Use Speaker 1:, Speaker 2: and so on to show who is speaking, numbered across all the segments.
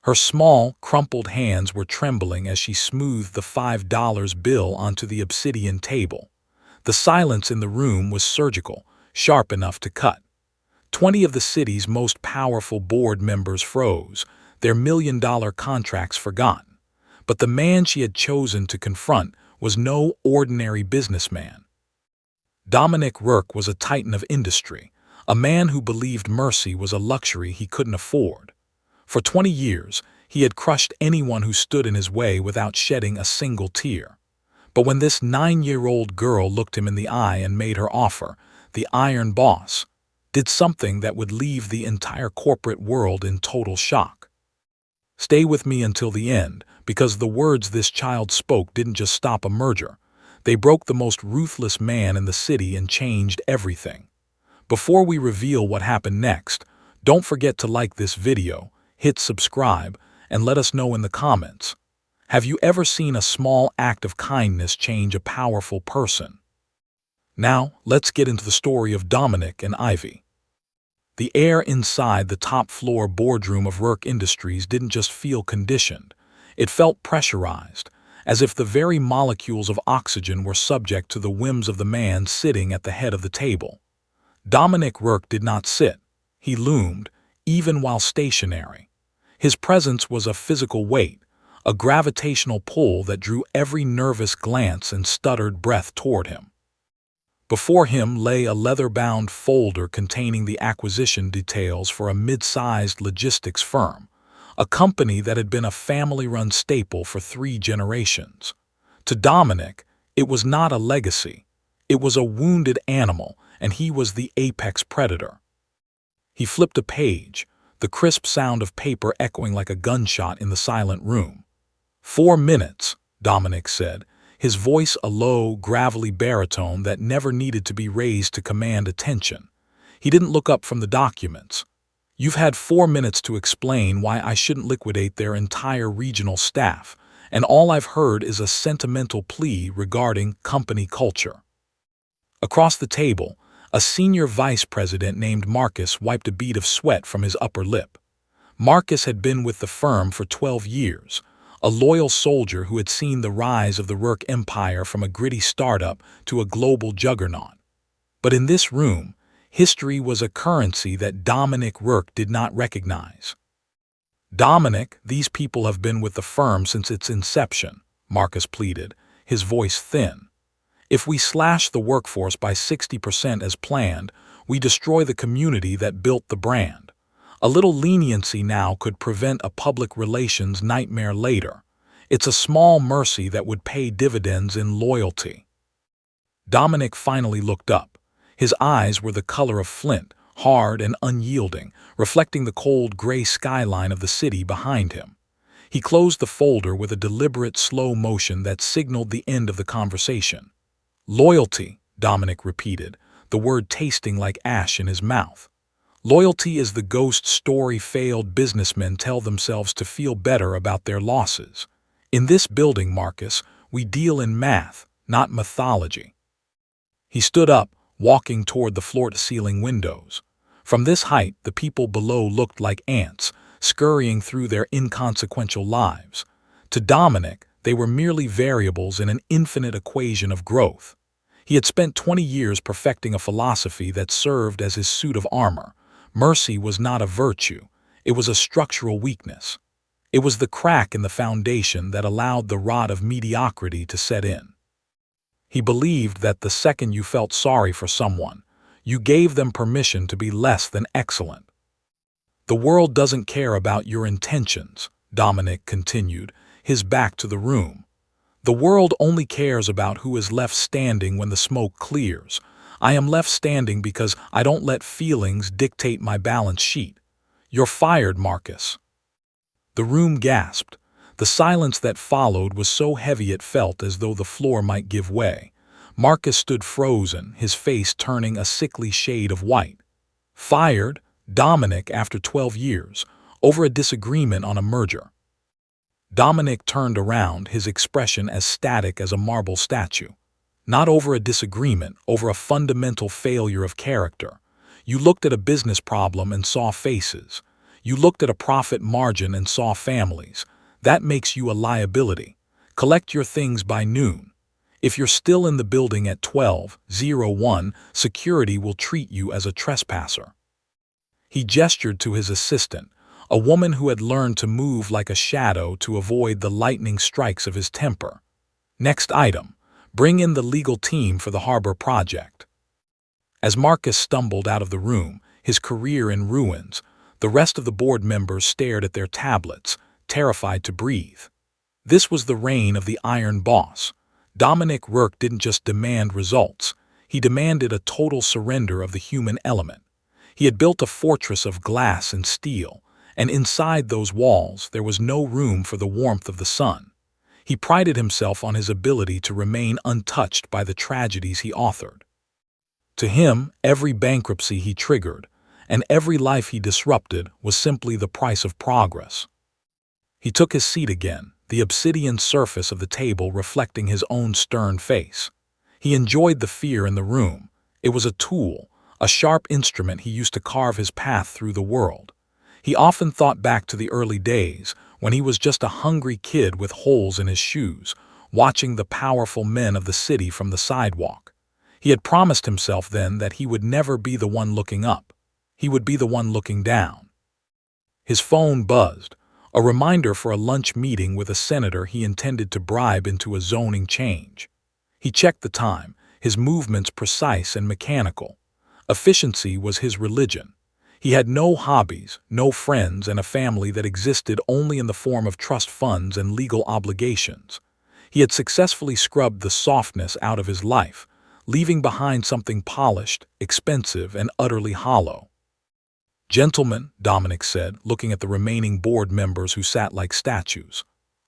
Speaker 1: Her small, crumpled hands were trembling as she smoothed the $5 bill onto the obsidian table. The silence in the room was surgical, sharp enough to cut. 20 of the city's most powerful board members froze, their million-dollar contracts forgotten. But the man she had chosen to confront was no ordinary businessman. Dominic Rourke was a titan of industry, a man who believed mercy was a luxury he couldn't afford. For 20 years, he had crushed anyone who stood in his way without shedding a single tear. But when this 9-year-old girl looked him in the eye and made her offer, the Iron Boss did something that would leave the entire corporate world in total shock. Stay with me until the end, because the words this child spoke didn't just stop a merger. They broke the most ruthless man in the city and changed everything. Before we reveal what happened next, don't forget to like this video, hit subscribe, and let us know in the comments. Have you ever seen a small act of kindness change a powerful person? Now, let's get into the story of Dominic and Ivy. The air inside the top-floor boardroom of Rourke Industries didn't just feel conditioned. It felt pressurized, as if the very molecules of oxygen were subject to the whims of the man sitting at the head of the table. Dominic Rourke did not sit. He loomed, even while stationary. His presence was a physical weight, a gravitational pull that drew every nervous glance and stuttered breath toward him. Before him lay a leather-bound folder containing the acquisition details for a mid-sized logistics firm, a company that had been a family-run staple for 3 generations. To Dominic, it was not a legacy. It was a wounded animal, and he was the apex predator. He flipped a page, the crisp sound of paper echoing like a gunshot in the silent room. 4 minutes, Dominic said, his voice a low, gravelly baritone that never needed to be raised to command attention. He didn't look up from the documents. You've had 4 minutes to explain why I shouldn't liquidate their entire regional staff, and all I've heard is a sentimental plea regarding company culture. Across the table, a senior vice president named Marcus wiped a bead of sweat from his upper lip. Marcus had been with the firm for 12 years, a loyal soldier who had seen the rise of the Rourke empire from a gritty startup to a global juggernaut. But in this room, history was a currency that Dominic Rourke did not recognize. Dominic, these people have been with the firm since its inception, Marcus pleaded, his voice thin. If we slash the workforce by 60% as planned, we destroy the community that built the brand. A little leniency now could prevent a public relations nightmare later. It's a small mercy that would pay dividends in loyalty. Dominic finally looked up. His eyes were the color of flint, hard and unyielding, reflecting the cold gray skyline of the city behind him. He closed the folder with a deliberate slow motion that signaled the end of the conversation. Loyalty, Dominic repeated, the word tasting like ash in his mouth. Loyalty is the ghost story failed businessmen tell themselves to feel better about their losses. In this building, Marcus, we deal in math, not mythology. He stood up, walking toward the floor-to-ceiling windows. From this height, the people below looked like ants, scurrying through their inconsequential lives. To Dominic, they were merely variables in an infinite equation of growth. He had spent 20 years perfecting a philosophy that served as his suit of armor. Mercy was not a virtue, it was a structural weakness. It was the crack in the foundation that allowed the rot of mediocrity to set in. He believed that the second you felt sorry for someone, you gave them permission to be less than excellent. The world doesn't care about your intentions, Dominic continued, his back to the room. The world only cares about who is left standing when the smoke clears. I am left standing because I don't let feelings dictate my balance sheet. You're fired, Marcus. The room gasped. The silence that followed was so heavy it felt as though the floor might give way. Marcus stood frozen, his face turning a sickly shade of white. Fired, Dominic, after 12 years, over a disagreement on a merger. Dominic turned around, his expression as static as a marble statue. Not over a disagreement, over a fundamental failure of character. You looked at a business problem and saw faces. You looked at a profit margin and saw families. That makes you a liability. Collect your things by noon. If you're still in the building at 12:01, security will treat you as a trespasser." He gestured to his assistant, a woman who had learned to move like a shadow to avoid the lightning strikes of his temper. "Next item. Bring in the legal team for the harbor project." As Marcus stumbled out of the room, his career in ruins, the rest of the board members stared at their tablets, terrified to breathe. This was the reign of the Iron Boss. Dominic Rourke didn't just demand results, he demanded a total surrender of the human element. He had built a fortress of glass and steel, and inside those walls there was no room for the warmth of the sun. He prided himself on his ability to remain untouched by the tragedies he authored. To him, every bankruptcy he triggered, and every life he disrupted was simply the price of progress. He took his seat again, the obsidian surface of the table reflecting his own stern face. He enjoyed the fear in the room. It was a tool, a sharp instrument he used to carve his path through the world. He often thought back to the early days, when he was just a hungry kid with holes in his shoes, watching the powerful men of the city from the sidewalk. He had promised himself then that he would never be the one looking up. He would be the one looking down. His phone buzzed, a reminder for a lunch meeting with a senator he intended to bribe into a zoning change. He checked the time, his movements precise and mechanical. Efficiency was his religion. He had no hobbies, no friends, and a family that existed only in the form of trust funds and legal obligations. He had successfully scrubbed the softness out of his life, leaving behind something polished, expensive, and utterly hollow. "Gentlemen," Dominic said, looking at the remaining board members who sat like statues,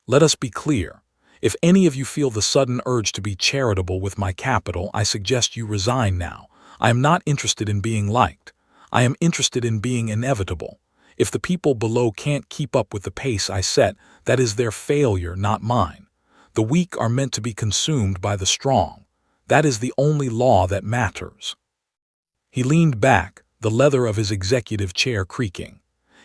Speaker 1: "let us be clear. If any of you feel the sudden urge to be charitable with my capital, I suggest you resign now. I am not interested in being liked. I am interested in being inevitable. If the people below can't keep up with the pace I set, that is their failure, not mine. The weak are meant to be consumed by the strong. That is the only law that matters." He leaned back, the leather of his executive chair creaking.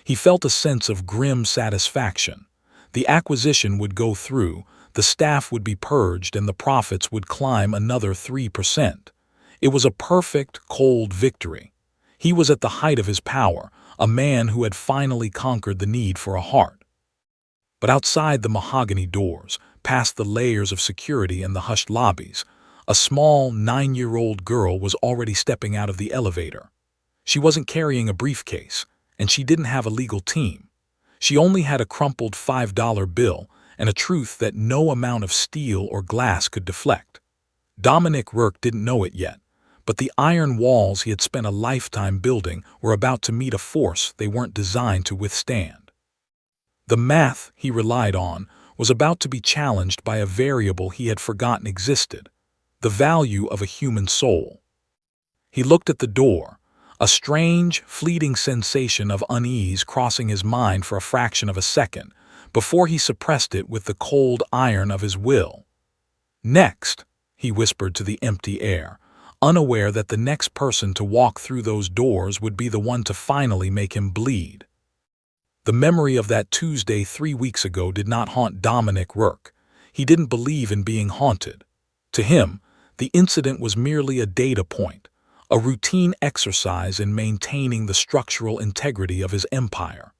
Speaker 1: He felt a sense of grim satisfaction. The acquisition would go through, the staff would be purged, and the profits would climb another 3%. It was a perfect, cold victory. He was at the height of his power, a man who had finally conquered the need for a heart. But outside the mahogany doors, past the layers of security and the hushed lobbies, a small 9-year-old girl was already stepping out of the elevator. She wasn't carrying a briefcase, and she didn't have a legal team. She only had a crumpled $5 bill and a truth that no amount of steel or glass could deflect. Dominic Rourke didn't know it yet, but the iron walls he had spent a lifetime building were about to meet a force they weren't designed to withstand. The math he relied on was about to be challenged by a variable he had forgotten existed: the value of a human soul. He looked at the door, a strange, fleeting sensation of unease crossing his mind for a fraction of a second, before he suppressed it with the cold iron of his will. "Next," he whispered to the empty air, unaware that the next person to walk through those doors would be the one to finally make him bleed. The memory of that Tuesday 3 weeks ago did not haunt Dominic Rourke. He didn't believe in being haunted. To him, the incident was merely a data point, a routine exercise in maintaining the structural integrity of his empire.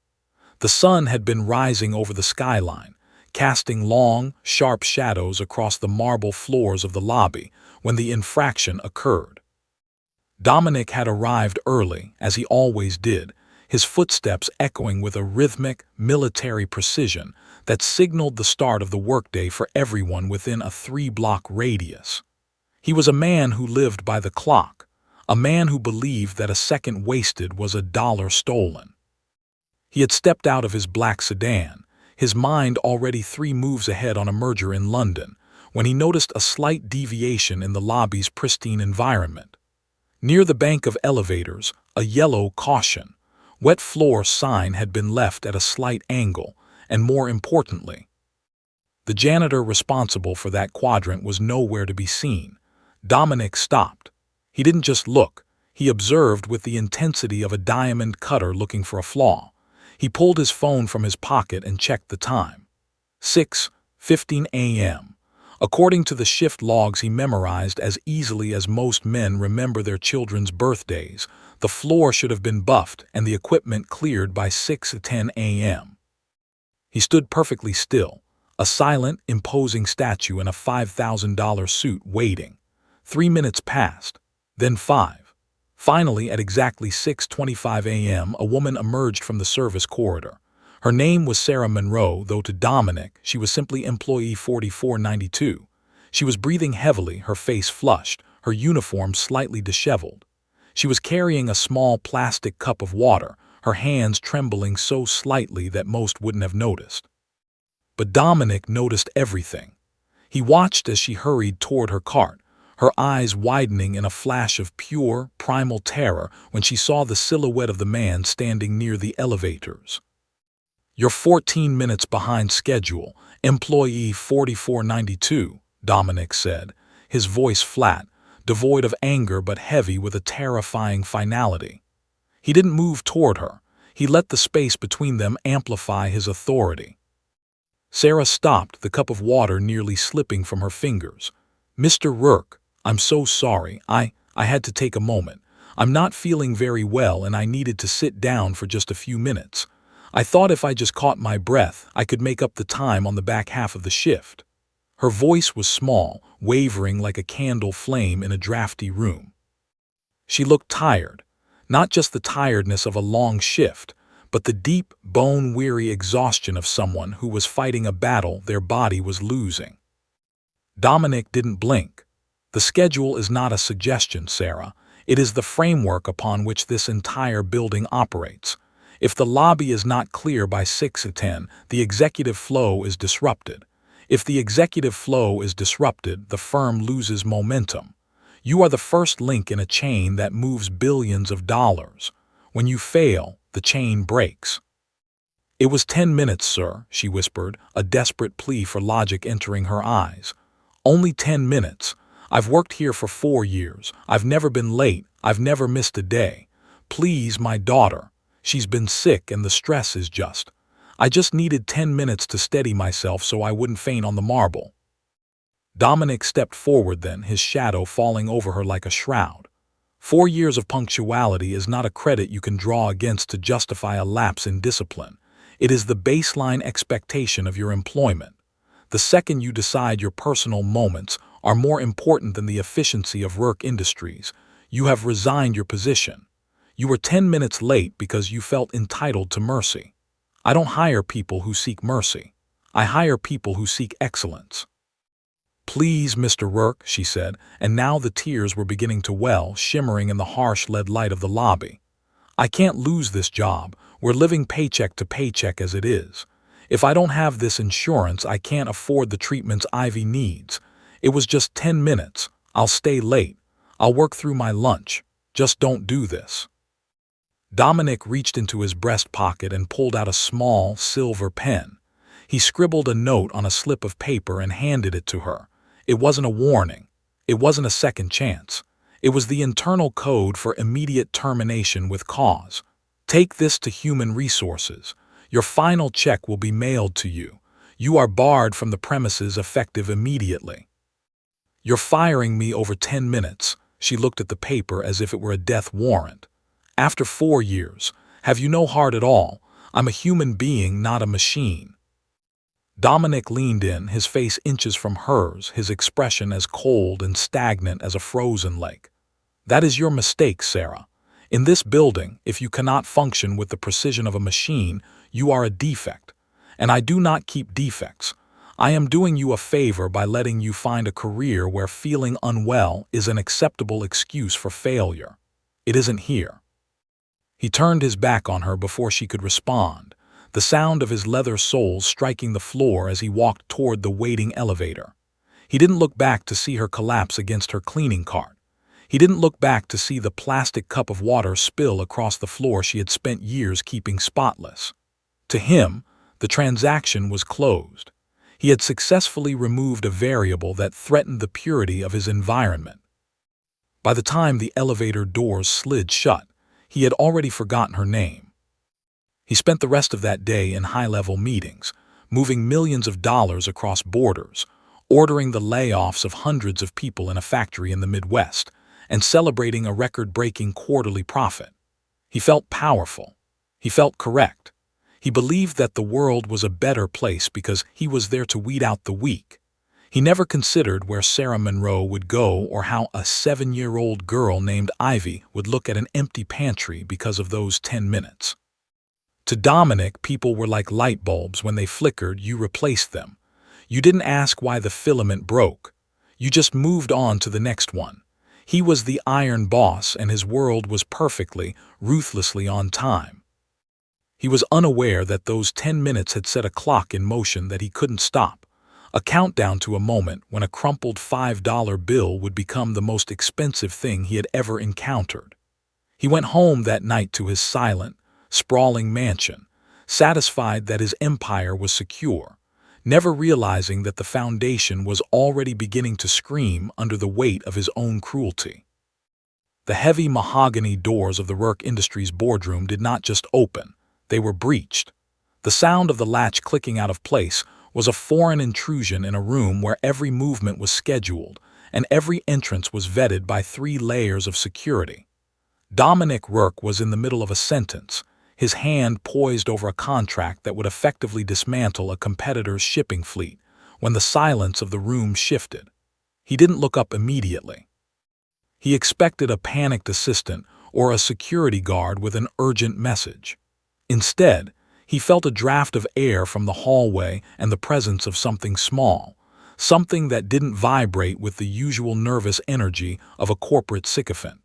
Speaker 1: The sun had been rising over the skyline, casting long, sharp shadows across the marble floors of the lobby when the infraction occurred. Dominic had arrived early, as he always did, his footsteps echoing with a rhythmic, military precision that signaled the start of the workday for everyone within a 3-block radius. He was a man who lived by the clock, a man who believed that a second wasted was a dollar stolen. He had stepped out of his black sedan, his mind already 3 moves ahead on a merger in London, when he noticed a slight deviation in the lobby's pristine environment. Near the bank of elevators, a yellow "Caution, wet floor" sign had been left at a slight angle, and more importantly, the janitor responsible for that quadrant was nowhere to be seen. Dominic stopped. He didn't just look, he observed with the intensity of a diamond cutter looking for a flaw. He pulled his phone from his pocket and checked the time. 6:15 a.m. According to the shift logs he memorized as easily as most men remember their children's birthdays, the floor should have been buffed and the equipment cleared by 6:10 a.m. He stood perfectly still, a silent, imposing statue in a $5,000 suit waiting. 3 minutes passed, then 5. Finally, at exactly 6:25 a.m., a woman emerged from the service corridor. Her name was Sarah Monroe, though to Dominic, she was simply employee 4492. She was breathing heavily, her face flushed, her uniform slightly disheveled. She was carrying a small plastic cup of water, her hands trembling so slightly that most wouldn't have noticed. But Dominic noticed everything. He watched as she hurried toward her cart, her eyes widening in a flash of pure, primal terror when she saw the silhouette of the man standing near the elevators. "You're 14 minutes behind schedule, employee 4492, Dominic said, his voice flat, devoid of anger but heavy with a terrifying finality. He didn't move toward her. He let the space between them amplify his authority. Sarah stopped, the cup of water nearly slipping from her fingers. "Mr. Rourke, I'm so sorry. I had to take a moment. I'm not feeling very well and I needed to sit down for just a few minutes. I thought if I just caught my breath, I could make up the time on the back half of the shift." Her voice was small, wavering like a candle flame in a drafty room. She looked tired, not just the tiredness of a long shift, but the deep, bone-weary exhaustion of someone who was fighting a battle their body was losing. Dominic didn't blink. "The schedule is not a suggestion, Sarah. It is the framework upon which this entire building operates. If the lobby is not clear by 6:10, the executive flow is disrupted. If the executive flow is disrupted, the firm loses momentum. You are the first link in a chain that moves billions of dollars. When you fail, the chain breaks." "It was 10 minutes, sir," she whispered, a desperate plea for logic entering her eyes. "Only 10 minutes. I've worked here for 4 years. I've never been late. I've never missed a day. Please, my daughter. She's been sick and the stress is just. I just needed 10 minutes to steady myself so I wouldn't faint on the marble." Dominic stepped forward then, his shadow falling over her like a shroud. 4 years of punctuality is not a credit you can draw against to justify a lapse in discipline. It is the baseline expectation of your employment. The second you decide your personal moments are more important than the efficiency of Rourke Industries, you have resigned your position. You were 10 minutes late because you felt entitled to mercy. I don't hire people who seek mercy. I hire people who seek excellence. "Please, Mr. Rourke," she said, and now the tears were beginning to well, shimmering in the harsh lead light of the lobby. "I can't lose this job. We're living paycheck to paycheck as it is. If I don't have this insurance, I can't afford the treatments Ivy needs. It was just 10 minutes. I'll stay late. I'll work through my lunch. Just don't do this." Dominic reached into his breast pocket and pulled out a small, silver pen. He scribbled a note on a slip of paper and handed it to her. It wasn't a warning. It wasn't a second chance. It was the internal code for immediate termination with cause. "Take this to Human Resources. Your final check will be mailed to you. You are barred from the premises effective immediately." "You're firing me over 10 minutes." She looked at the paper as if it were a death warrant. "After 4 years. Have you no heart at all? I'm a human being, not a machine." Dominic leaned in, his face inches from hers, his expression as cold and stagnant as a frozen lake. "That is your mistake, Sarah. In this building, if you cannot function with the precision of a machine, you are a defect. And I do not keep defects. I am doing you a favor by letting you find a career where feeling unwell is an acceptable excuse for failure. It isn't here." He turned his back on her before she could respond, the sound of his leather soles striking the floor as he walked toward the waiting elevator. He didn't look back to see her collapse against her cleaning cart. He didn't look back to see the plastic cup of water spill across the floor she had spent years keeping spotless. To him, the transaction was closed. He had successfully removed a variable that threatened the purity of his environment. By the time the elevator doors slid shut, he had already forgotten her name. He spent the rest of that day in high-level meetings, moving millions of dollars across borders, ordering the layoffs of hundreds of people in a factory in the Midwest, and celebrating a record-breaking quarterly profit. He felt powerful. He felt correct. He believed that the world was a better place because he was there to weed out the weak. He never considered where Sarah Monroe would go or how a 7-year-old girl named Ivy would look at an empty pantry because of those 10 minutes. To Dominic, people were like light bulbs. When they flickered, you replaced them. You didn't ask why the filament broke. You just moved on to the next one. He was the iron boss, and his world was perfectly, ruthlessly on time. He was unaware that those 10 minutes had set a clock in motion that he couldn't stop, a countdown to a moment when a crumpled $5 bill would become the most expensive thing he had ever encountered. He went home that night to his silent, sprawling mansion, satisfied that his empire was secure, never realizing that the foundation was already beginning to scream under the weight of his own cruelty. The heavy mahogany doors of the Rourke Industries boardroom did not just open, they were breached. The sound of the latch clicking out of place was a foreign intrusion in a room where every movement was scheduled and every entrance was vetted by 3 layers of security. Dominic Rourke was in the middle of a sentence, his hand poised over a contract that would effectively dismantle a competitor's shipping fleet, when the silence of the room shifted. He didn't look up immediately. He expected a panicked assistant or a security guard with an urgent message. Instead, he felt a draft of air from the hallway and the presence of something small, something that didn't vibrate with the usual nervous energy of a corporate sycophant.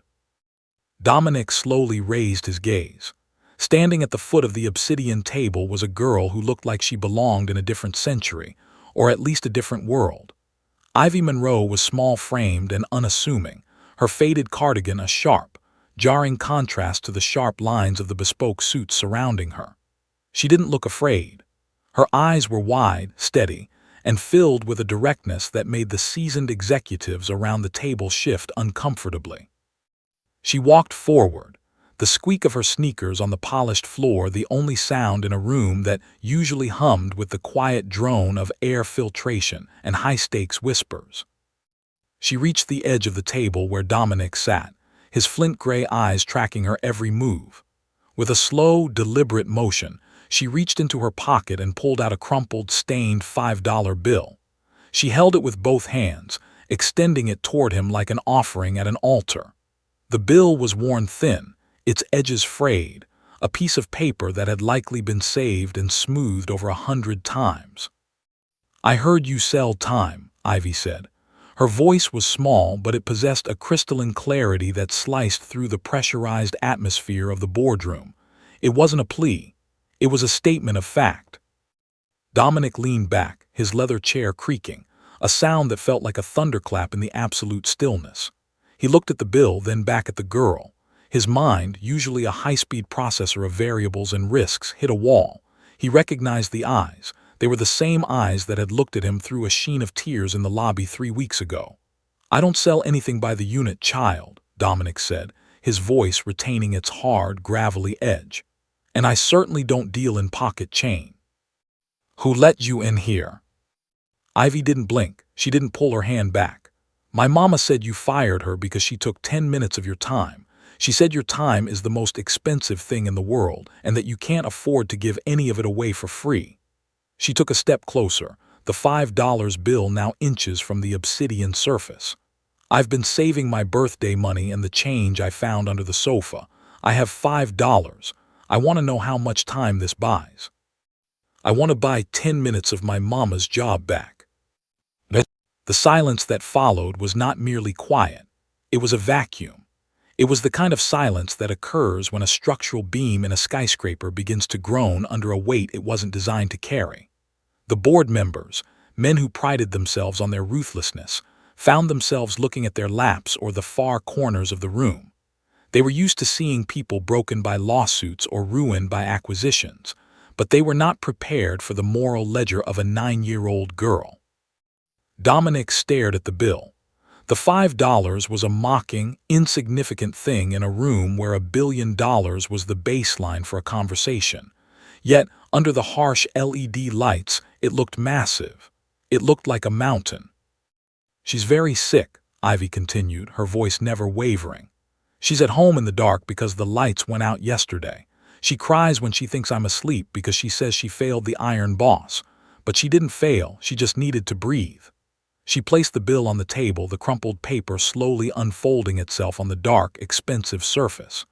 Speaker 1: Dominic slowly raised his gaze. Standing at the foot of the obsidian table was a girl who looked like she belonged in a different century, or at least a different world. Ivy Monroe was small-framed and unassuming, her faded cardigan a sharp, jarring contrast to the sharp lines of the bespoke suit surrounding her. She didn't look afraid. Her eyes were wide, steady, and filled with a directness that made the seasoned executives around the table shift uncomfortably. She walked forward, the squeak of her sneakers on the polished floor the only sound in a room that usually hummed with the quiet drone of air filtration and high-stakes whispers. She reached the edge of the table where Dominic sat, his flint-gray eyes tracking her every move. With a slow, deliberate motion, she reached into her pocket and pulled out a crumpled, stained $5 bill. She held it with both hands, extending it toward him like an offering at an altar. The bill was worn thin, its edges frayed, a piece of paper that had likely been saved and smoothed over 100 times. "I heard you sell time," Ivy said. Her voice was small, but it possessed a crystalline clarity that sliced through the pressurized atmosphere of the boardroom. It wasn't a plea. It was a statement of fact. Dominic leaned back, his leather chair creaking, a sound that felt like a thunderclap in the absolute stillness. He looked at the bill, then back at the girl. His mind, usually a high-speed processor of variables and risks, hit a wall. He recognized the eyes. They were the same eyes that had looked at him through a sheen of tears in the lobby 3 weeks ago. "I don't sell anything by the unit, child," Dominic said, his voice retaining its hard, gravelly edge. "And I certainly don't deal in pocket chain." "Who let you in here?" Ivy didn't blink. She didn't pull her hand back. "My mama said you fired her because she took 10 minutes of your time. She said your time is the most expensive thing in the world and that you can't afford to give any of it away for free." She took a step closer, the $5 bill now inches from the obsidian surface. "I've been saving my birthday money and the change I found under the sofa. I have $5. I want to know how much time this buys. I want to buy 10 minutes of my mama's job back." The silence that followed was not merely quiet. It was a vacuum. It was the kind of silence that occurs when a structural beam in a skyscraper begins to groan under a weight it wasn't designed to carry. The board members, men who prided themselves on their ruthlessness, found themselves looking at their laps or the far corners of the room. They were used to seeing people broken by lawsuits or ruined by acquisitions, but they were not prepared for the moral ledger of a 9-year-old girl. Dominic stared at the bill. The $5 was a mocking, insignificant thing in a room where $1 billion was the baseline for a conversation. Yet, under the harsh LED lights, it looked massive. It looked like a mountain. "She's very sick," Ivy continued, her voice never wavering. "She's at home in the dark because the lights went out yesterday. She cries when she thinks I'm asleep because she says she failed the Iron Boss. But she didn't fail, she just needed to breathe." She placed the bill on the table, the crumpled paper slowly unfolding itself on the dark, expensive surface.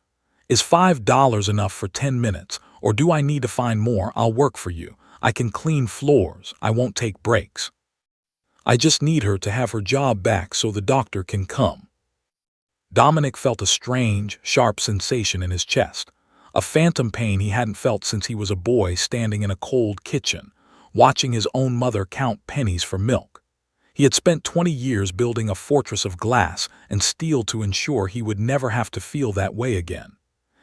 Speaker 1: "Is $5 enough for 10 minutes, or do I need to find more? I'll work for you. I can clean floors. I won't take breaks. I just need her to have her job back so the doctor can come." Dominic felt a strange, sharp sensation in his chest, a phantom pain he hadn't felt since he was a boy standing in a cold kitchen, watching his own mother count pennies for milk. He had spent 20 years building a fortress of glass and steel to ensure he would never have to feel that way again.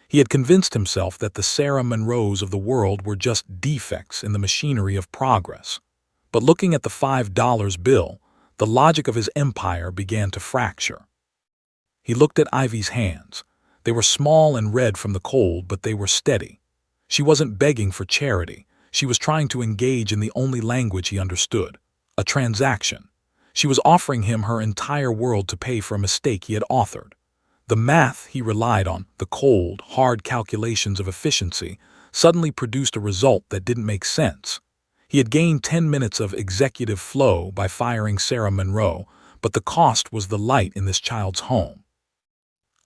Speaker 1: He had convinced himself that the Sarah Monroes of the world were just defects in the machinery of progress. But looking at the $5 bill, the logic of his empire began to fracture. He looked at Ivy's hands. They were small and red from the cold, but they were steady. She wasn't begging for charity. She was trying to engage in the only language he understood, a transaction. She was offering him her entire world to pay for a mistake he had authored. The math he relied on, the cold, hard calculations of efficiency, suddenly produced a result that didn't make sense. He had gained 10 minutes of executive flow by firing Sarah Monroe, but the cost was the light in this child's home.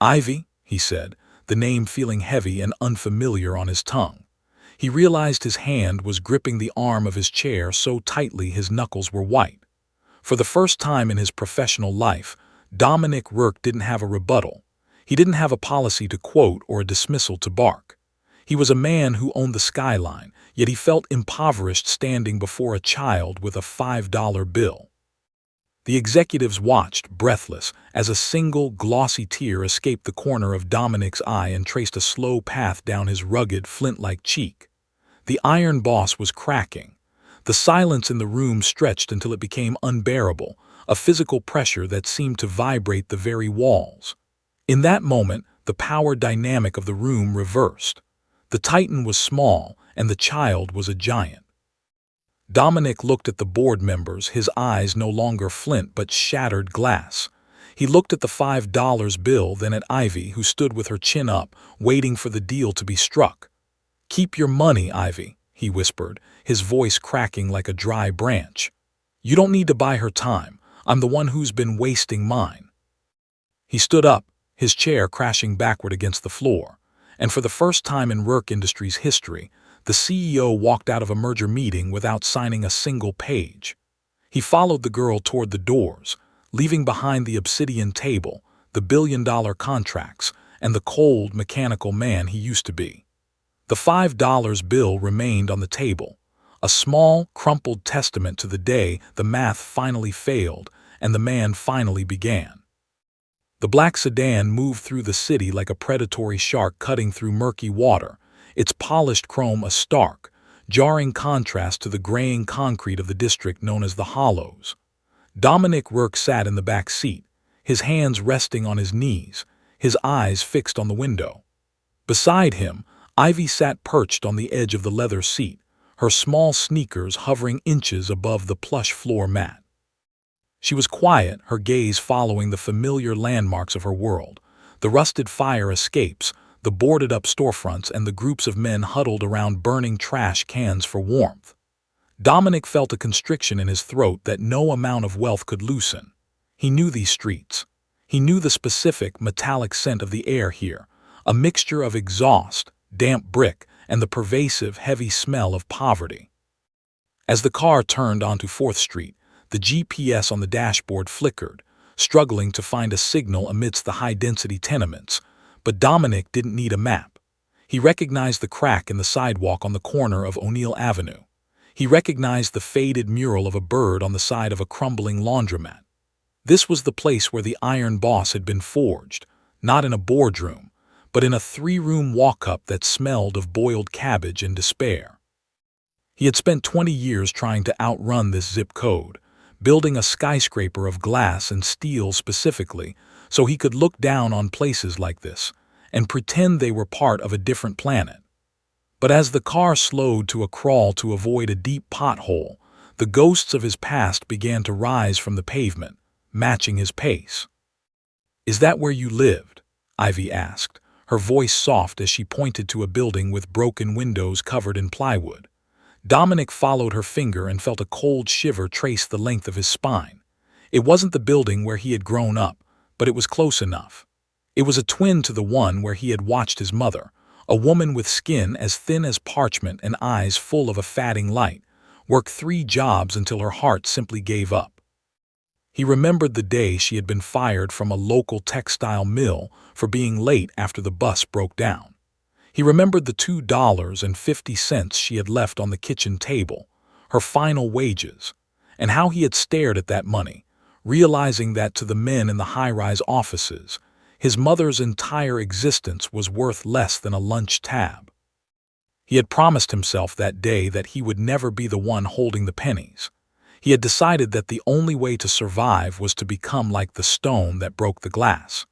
Speaker 1: "Ivy," he said, the name feeling heavy and unfamiliar on his tongue. He realized his hand was gripping the arm of his chair so tightly his knuckles were white. For the first time in his professional life, Dominic Rourke didn't have a rebuttal. He didn't have a policy to quote or a dismissal to bark. He was a man who owned the skyline, yet he felt impoverished standing before a child with a $5 bill. The executives watched, breathless, as a single, glossy tear escaped the corner of Dominic's eye and traced a slow path down his rugged, flint-like cheek. The Iron Boss was cracking. The silence in the room stretched until it became unbearable, a physical pressure that seemed to vibrate the very walls. In that moment, the power dynamic of the room reversed. The Titan was small, and the child was a giant. Dominic looked at the board members, his eyes no longer flint but shattered glass. He looked at the $5 bill, then at Ivy, who stood with her chin up, waiting for the deal to be struck. "Keep your money, Ivy," he whispered, his voice cracking like a dry branch. "You don't need to buy her time. I'm the one who's been wasting mine." He stood up, his chair crashing backward against the floor, and for the first time in Rourke Industries history, the CEO walked out of a merger meeting without signing a single page. He followed the girl toward the doors, leaving behind the obsidian table, the billion-dollar contracts, and the cold, mechanical man he used to be. The $5 bill remained on the table, a small, crumpled testament to the day the math finally failed and the man finally began. The black sedan moved through the city like a predatory shark cutting through murky water, its polished chrome a stark, jarring contrast to the graying concrete of the district known as the Hollows. Dominic Rourke sat in the back seat, his hands resting on his knees, his eyes fixed on the window. Beside him, Ivy sat perched on the edge of the leather seat, her small sneakers hovering inches above the plush floor mat. She was quiet, her gaze following the familiar landmarks of her world, the rusted fire escapes, the boarded-up storefronts, and the groups of men huddled around burning trash cans for warmth. Dominic felt a constriction in his throat that no amount of wealth could loosen. He knew these streets. He knew the specific, metallic scent of the air here, a mixture of exhaust, damp brick, and the pervasive, heavy smell of poverty. As the car turned onto 4th Street, the GPS on the dashboard flickered, struggling to find a signal amidst the high-density tenements. But Dominic didn't need a map. He recognized the crack in the sidewalk on the corner of O'Neill Avenue. He recognized the faded mural of a bird on the side of a crumbling laundromat. This was the place where the Iron Boss had been forged, not in a boardroom, but in a 3-room walk-up that smelled of boiled cabbage and despair. He had spent 20 years trying to outrun this zip code, building a skyscraper of glass and steel specifically, so he could look down on places like this and pretend they were part of a different planet. But as the car slowed to a crawl to avoid a deep pothole, the ghosts of his past began to rise from the pavement, matching his pace. "Is that where you lived?" Ivy asked, her voice soft as she pointed to a building with broken windows covered in plywood. Dominic followed her finger and felt a cold shiver trace the length of his spine. It wasn't the building where he had grown up, but it was close enough. It was a twin to the one where he had watched his mother, a woman with skin as thin as parchment and eyes full of a fatting light, work 3 jobs until her heart simply gave up. He remembered the day she had been fired from a local textile mill for being late after the bus broke down. He remembered the $2.50 she had left on the kitchen table, her final wages, and how he had stared at that money, realizing that to the men in the high-rise offices, his mother's entire existence was worth less than a lunch tab. He had promised himself that day that he would never be the one holding the pennies. He had decided that the only way to survive was to become like the stone that broke the glass.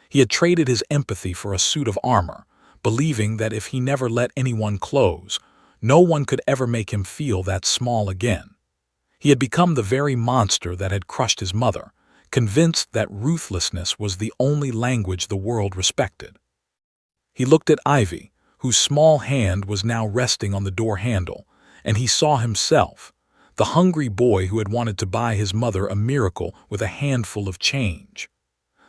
Speaker 1: He had traded his empathy for a suit of armor, believing that if he never let anyone close, no one could ever make him feel that small again. He had become the very monster that had crushed his mother, convinced that ruthlessness was the only language the world respected. He looked at Ivy, whose small hand was now resting on the door handle, and he saw himself, the hungry boy who had wanted to buy his mother a miracle with a handful of change.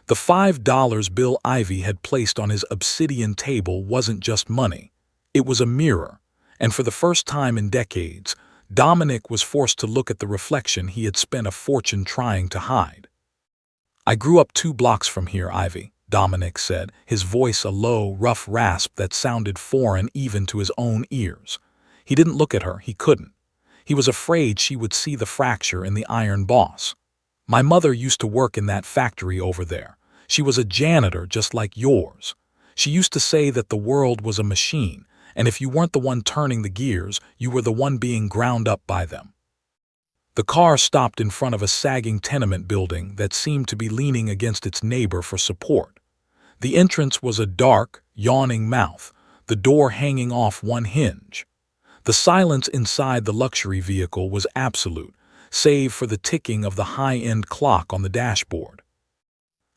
Speaker 1: The $5 bill Ivy had placed on his obsidian table wasn't just money. It was a mirror, and for the first time in decades, Dominic was forced to look at the reflection he had spent a fortune trying to hide. "I grew up 2 blocks from here, Ivy," Dominic said, his voice a low, rough rasp that sounded foreign even to his own ears. He didn't look at her, he couldn't. He was afraid she would see the fracture in the iron boss. "My mother used to work in that factory over there. She was a janitor just like yours. She used to say that the world was a machine, and if you weren't the one turning the gears, you were the one being ground up by them." The car stopped in front of a sagging tenement building that seemed to be leaning against its neighbor for support. The entrance was a dark, yawning mouth, the door hanging off one hinge. The silence inside the luxury vehicle was absolute, save for the ticking of the high-end clock on the dashboard.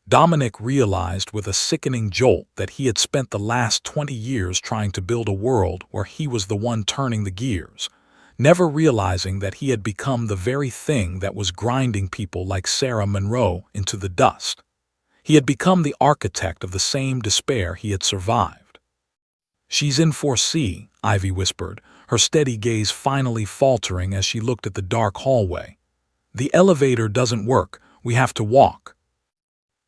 Speaker 1: Dominic realized with a sickening jolt that he had spent the last 20 years trying to build a world where he was the one turning the gears, never realizing that he had become the very thing that was grinding people like Sarah Monroe into the dust. He had become the architect of the same despair he had survived. "She's in 4C, Ivy whispered, her steady gaze finally faltering as she looked at the dark hallway. "The elevator doesn't work, we have to walk."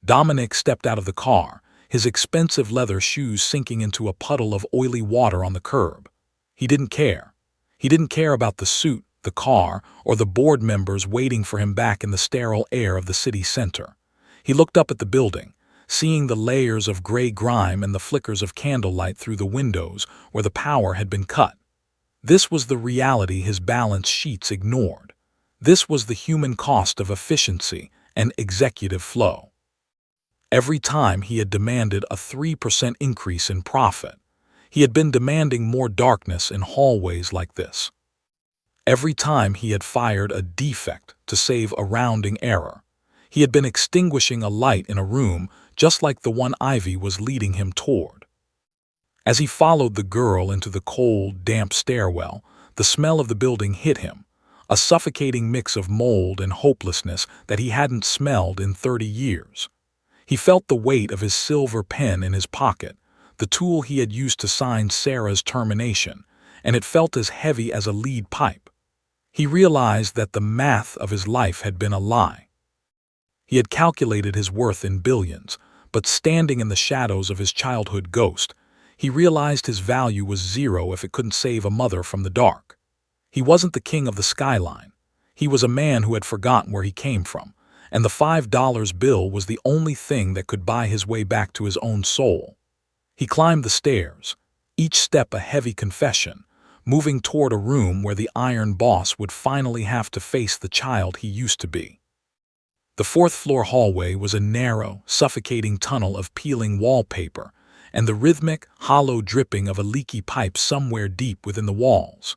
Speaker 1: Dominic stepped out of the car, his expensive leather shoes sinking into a puddle of oily water on the curb. He didn't care. He didn't care about the suit, the car, or the board members waiting for him back in the sterile air of the city center. He looked up at the building, seeing the layers of gray grime and the flickers of candlelight through the windows where the power had been cut. This was the reality his balance sheets ignored. This was the human cost of efficiency and executive flow. Every time he had demanded a 3% increase in profit, he had been demanding more darkness in hallways like this. Every time he had fired a defect to save a rounding error, he had been extinguishing a light in a room just like the one Ivy was leading him toward. As he followed the girl into the cold, damp stairwell, the smell of the building hit him, a suffocating mix of mold and hopelessness that he hadn't smelled in 30 years. He felt the weight of his silver pen in his pocket, the tool he had used to sign Sarah's termination, and it felt as heavy as a lead pipe. He realized that the math of his life had been a lie. He had calculated his worth in billions, but standing in the shadows of his childhood ghost, he realized his value was zero if it couldn't save a mother from the dark. He wasn't the king of the skyline. He was a man who had forgotten where he came from, and the $5 bill was the only thing that could buy his way back to his own soul. He climbed the stairs, each step a heavy confession, moving toward a room where the iron boss would finally have to face the child he used to be. The 4th-floor hallway was a narrow, suffocating tunnel of peeling wallpaper, and the rhythmic, hollow dripping of a leaky pipe somewhere deep within the walls.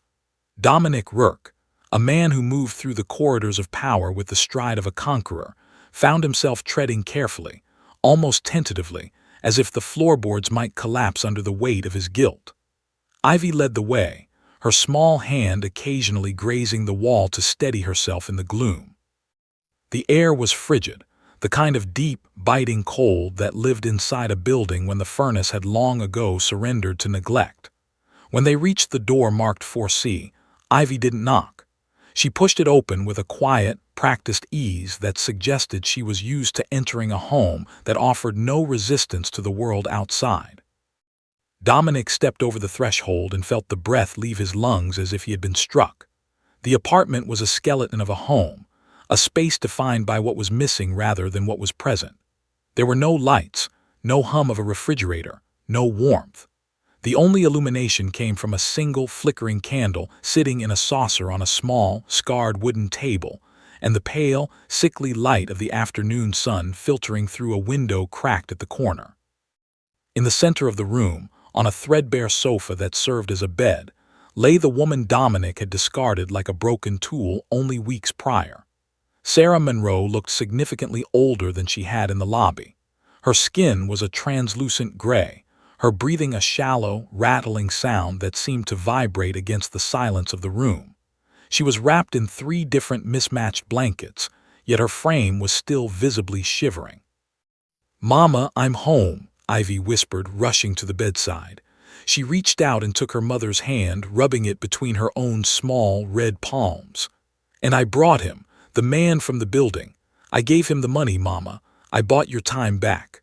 Speaker 1: Dominic Rourke, a man who moved through the corridors of power with the stride of a conqueror, found himself treading carefully, almost tentatively, as if the floorboards might collapse under the weight of his guilt. Ivy led the way, her small hand occasionally grazing the wall to steady herself in the gloom. The air was frigid, the kind of deep, biting cold that lived inside a building when the furnace had long ago surrendered to neglect. When they reached the door marked 4C, Ivy didn't knock. She pushed it open with a quiet, practiced ease that suggested she was used to entering a home that offered no resistance to the world outside. Dominic stepped over the threshold and felt the breath leave his lungs as if he had been struck. The apartment was a skeleton of a home, a space defined by what was missing rather than what was present. There were no lights, no hum of a refrigerator, no warmth. The only illumination came from a single flickering candle sitting in a saucer on a small, scarred wooden table, and the pale, sickly light of the afternoon sun filtering through a window cracked at the corner. In the center of the room, on a threadbare sofa that served as a bed, lay the woman Dominic had discarded like a broken tool only weeks prior. Sarah Monroe looked significantly older than she had in the lobby. Her skin was a translucent gray, her breathing a shallow, rattling sound that seemed to vibrate against the silence of the room. She was wrapped in 3 different mismatched blankets, yet her frame was still visibly shivering. "Mama, I'm home," Ivy whispered, rushing to the bedside. She reached out and took her mother's hand, rubbing it between her own small, red palms. "And I brought him, the man from the building. I gave him the money, Mama. I bought your time back."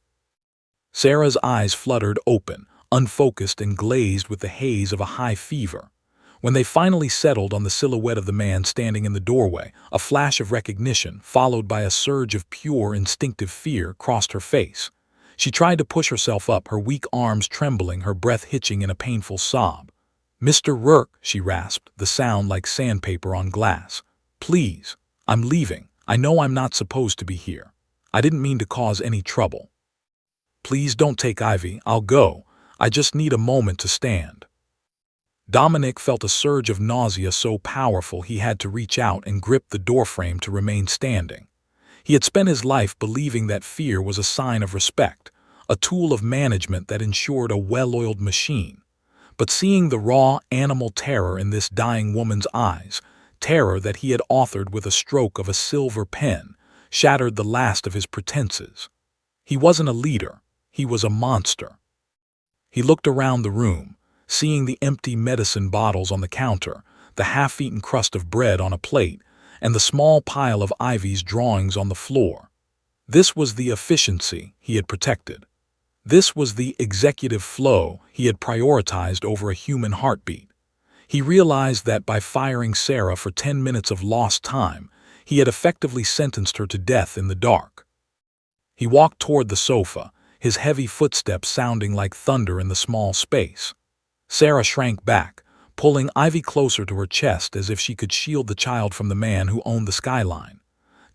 Speaker 1: Sarah's eyes fluttered open, unfocused and glazed with the haze of a high fever. When they finally settled on the silhouette of the man standing in the doorway, a flash of recognition, followed by a surge of pure, instinctive fear, crossed her face. She tried to push herself up, her weak arms trembling, her breath hitching in a painful sob. "Mr. Rourke," she rasped, the sound like sandpaper on glass. "Please, I'm leaving. I know I'm not supposed to be here. I didn't mean to cause any trouble. Please don't take Ivy. I'll go. I just need a moment to stand." Dominic felt a surge of nausea so powerful he had to reach out and grip the doorframe to remain standing. He had spent his life believing that fear was a sign of respect, a tool of management that ensured a well-oiled machine. But seeing the raw, animal terror in this dying woman's eyes, terror that he had authored with a stroke of a silver pen, shattered the last of his pretenses. He wasn't a leader. He was a monster. He looked around the room, seeing the empty medicine bottles on the counter, the half-eaten crust of bread on a plate, and the small pile of Ivy's drawings on the floor. This was the efficiency he had protected. This was the executive flow he had prioritized over a human heartbeat. He realized that by firing Sarah for 10 minutes of lost time, he had effectively sentenced her to death in the dark. He walked toward the sofa, his heavy footsteps sounding like thunder in the small space. Sarah shrank back, pulling Ivy closer to her chest as if she could shield the child from the man who owned the skyline.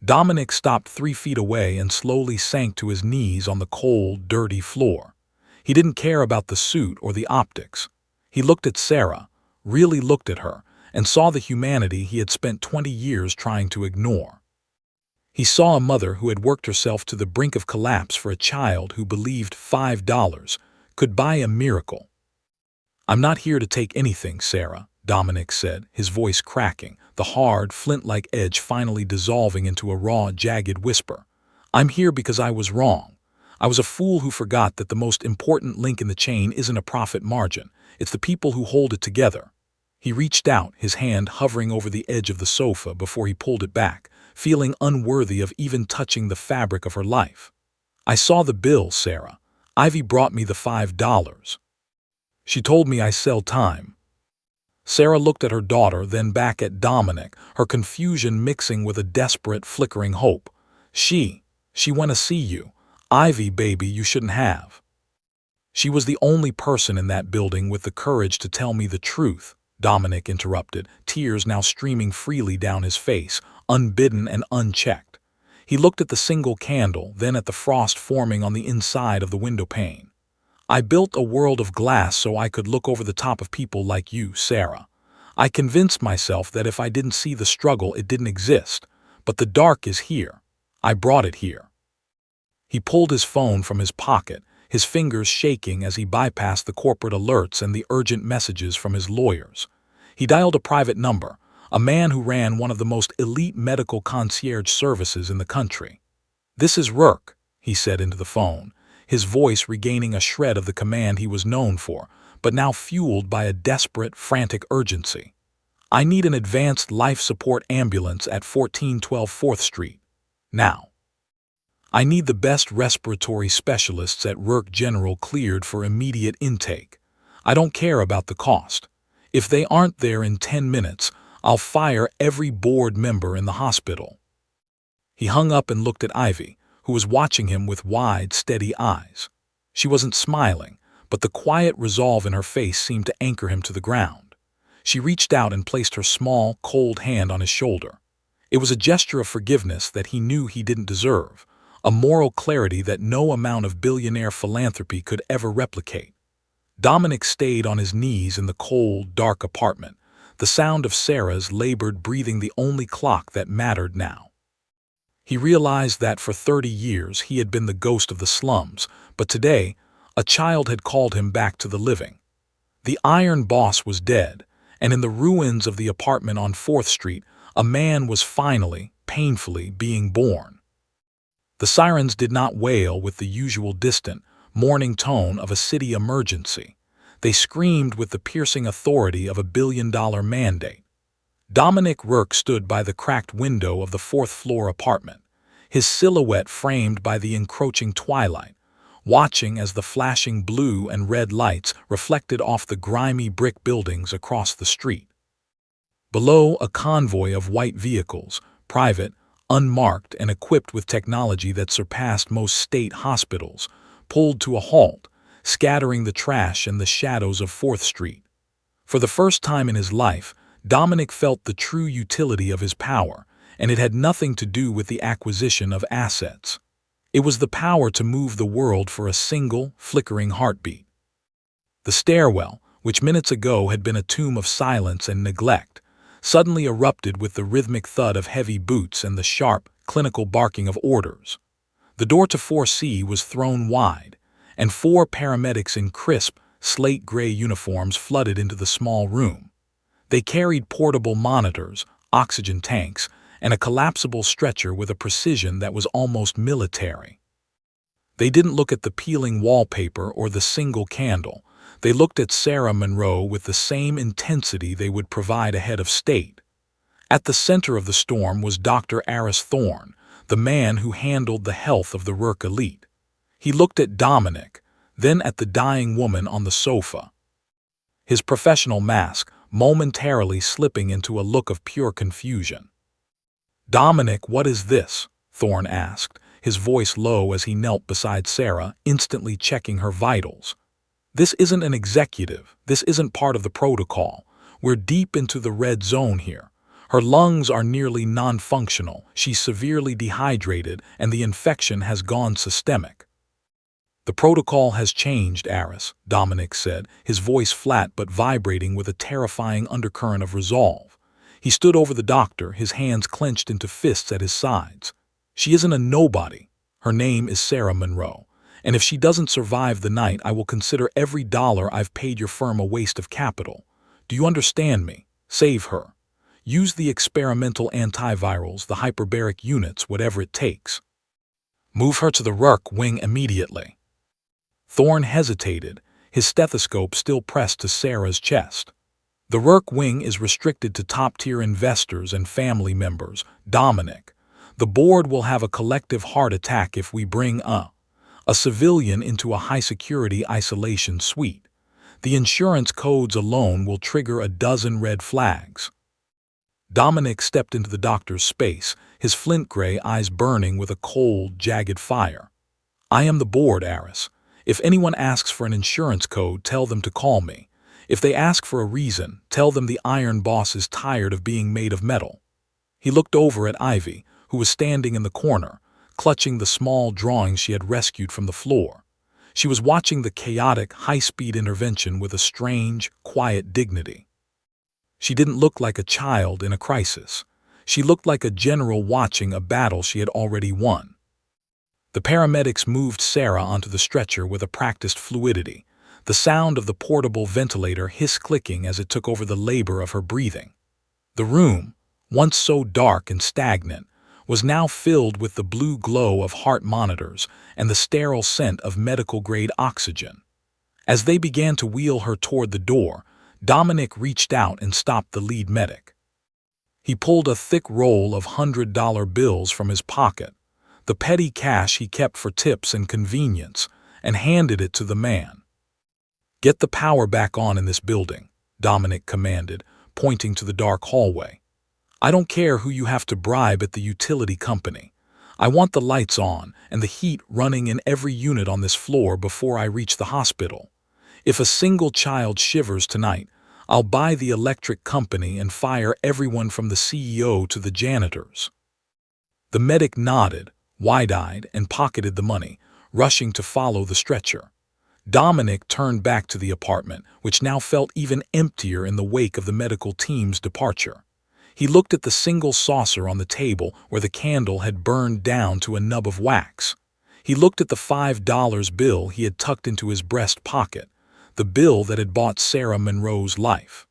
Speaker 1: Dominic stopped 3 feet away and slowly sank to his knees on the cold, dirty floor. He didn't care about the suit or the optics. He looked at Sarah, really looked at her, and saw the humanity he had spent 20 years trying to ignore. He saw a mother who had worked herself to the brink of collapse for a child who believed $5 could buy a miracle. "I'm not here to take anything, Sarah," Dominic said, his voice cracking, the hard, flint-like edge finally dissolving into a raw, jagged whisper. "I'm here because I was wrong. I was a fool who forgot that the most important link in the chain isn't a profit margin. It's the people who hold it together." He reached out, his hand hovering over the edge of the sofa before he pulled it back, feeling unworthy of even touching the fabric of her life. "I saw the bill, Sarah. Ivy brought me the $5. She told me I sell time." Sarah looked at her daughter, then back at Dominic, her confusion mixing with a desperate, flickering hope. She went to see you. Ivy, baby, you shouldn't have." "She was the only person in that building with the courage to tell me the truth," Dominic interrupted, tears now streaming freely down his face, unbidden and unchecked. He looked at the single candle, then at the frost forming on the inside of the window pane. I built a world of glass so I could look over the top of people like you, Sarah. I convinced myself that if I didn't see the struggle, it didn't exist. But the dark is here. I brought it here." He pulled his phone from his pocket, his fingers shaking as he bypassed the corporate alerts and the urgent messages from his lawyers. He dialed a private number, a man who ran one of the most elite medical concierge services in the country. "This is Rourke," he said into the phone, his voice regaining a shred of the command he was known for, but now fueled by a desperate, frantic urgency. "I need an advanced life support ambulance at 1412 4th Street. Now. I need the best respiratory specialists at Rourke General cleared for immediate intake. I don't care about the cost. If they aren't there in 10 minutes, I'll fire every board member in the hospital." He hung up and looked at Ivy, who was watching him with wide, steady eyes. She wasn't smiling, but the quiet resolve in her face seemed to anchor him to the ground. She reached out and placed her small, cold hand on his shoulder. It was a gesture of forgiveness that he knew he didn't deserve, a moral clarity that no amount of billionaire philanthropy could ever replicate. Dominic stayed on his knees in the cold, dark apartment, the sound of Sarah's labored breathing the only clock that mattered now. He realized that for 30 years he had been the ghost of the slums, but today, a child had called him back to the living. The iron boss was dead, and in the ruins of the apartment on 4th Street, a man was finally, painfully being born. The sirens did not wail with the usual distant, mourning tone of a city emergency. They screamed with the piercing authority of a billion-dollar mandate. Dominic Rourke stood by the cracked window of the 4th-floor apartment, his silhouette framed by the encroaching twilight, watching as the flashing blue and red lights reflected off the grimy brick buildings across the street. Below, a convoy of white vehicles, private, unmarked, and equipped with technology that surpassed most state hospitals, pulled to a halt, scattering the trash and the shadows of 4th Street. For the first time in his life, Dominic felt the true utility of his power, and it had nothing to do with the acquisition of assets. It was the power to move the world for a single, flickering heartbeat. The stairwell, which minutes ago had been a tomb of silence and neglect, suddenly erupted with the rhythmic thud of heavy boots and the sharp, clinical barking of orders. The door to 4C was thrown wide, and 4 paramedics in crisp, slate-gray uniforms flooded into the small room. They carried portable monitors, oxygen tanks, and a collapsible stretcher with a precision that was almost military. They didn't look at the peeling wallpaper or the single candle. They looked at Sarah Monroe with the same intensity they would provide a head of state. At the center of the storm was Dr. Aris Thorne, the man who handled the health of the Rourke elite. He looked at Dominic, then at the dying woman on the sofa. His professional mask momentarily slipping into a look of pure confusion. "Dominic, what is this?" Thorne asked, his voice low as he knelt beside Sarah, instantly checking her vitals. "This isn't an executive. This isn't part of the protocol. We're deep into the red zone here. Her lungs are nearly non-functional, she's severely dehydrated, and the infection has gone systemic." "The protocol has changed, Aris," Dominic said, his voice flat but vibrating with a terrifying undercurrent of resolve. He stood over the doctor, his hands clenched into fists at his sides. "She isn't a nobody. Her name is Sarah Monroe, and if she doesn't survive the night, I will consider every dollar I've paid your firm a waste of capital. Do you understand me? Save her. Use the experimental antivirals, the hyperbaric units, whatever it takes. Move her to the Rourke wing immediately." Thorne hesitated, his stethoscope still pressed to Sarah's chest. "The Rourke wing is restricted to top-tier investors and family members, Dominic. The board will have a collective heart attack if we bring a civilian into a high-security isolation suite. The insurance codes alone will trigger a dozen red flags." Dominic stepped into the doctor's space, his flint-gray eyes burning with a cold, jagged fire. "I am the board, Aris. If anyone asks for an insurance code, tell them to call me. If they ask for a reason, tell them the Iron Boss is tired of being made of metal." He looked over at Ivy, who was standing in the corner, clutching the small drawing she had rescued from the floor. She was watching the chaotic, high-speed intervention with a strange, quiet dignity. She didn't look like a child in a crisis. She looked like a general watching a battle she had already won. The paramedics moved Sarah onto the stretcher with a practiced fluidity, the sound of the portable ventilator hiss-clicking as it took over the labor of her breathing. The room, once so dark and stagnant, was now filled with the blue glow of heart monitors and the sterile scent of medical-grade oxygen. As they began to wheel her toward the door, Dominic reached out and stopped the lead medic. He pulled a thick roll of $100 bills from his pocket, the petty cash he kept for tips and convenience, and handed it to the man. "Get the power back on in this building," Dominic commanded, pointing to the dark hallway. "I don't care who you have to bribe at the utility company. I want the lights on and the heat running in every unit on this floor before I reach the hospital. If a single child shivers tonight, I'll buy the electric company and fire everyone from the CEO to the janitors." The medic nodded, wide-eyed, and pocketed the money, rushing to follow the stretcher. Dominic turned back to the apartment, which now felt even emptier in the wake of the medical team's departure. He looked at the single saucer on the table where the candle had burned down to a nub of wax. He looked at the $5 bill he had tucked into his breast pocket, the bill that had bought Sarah Monroe's life.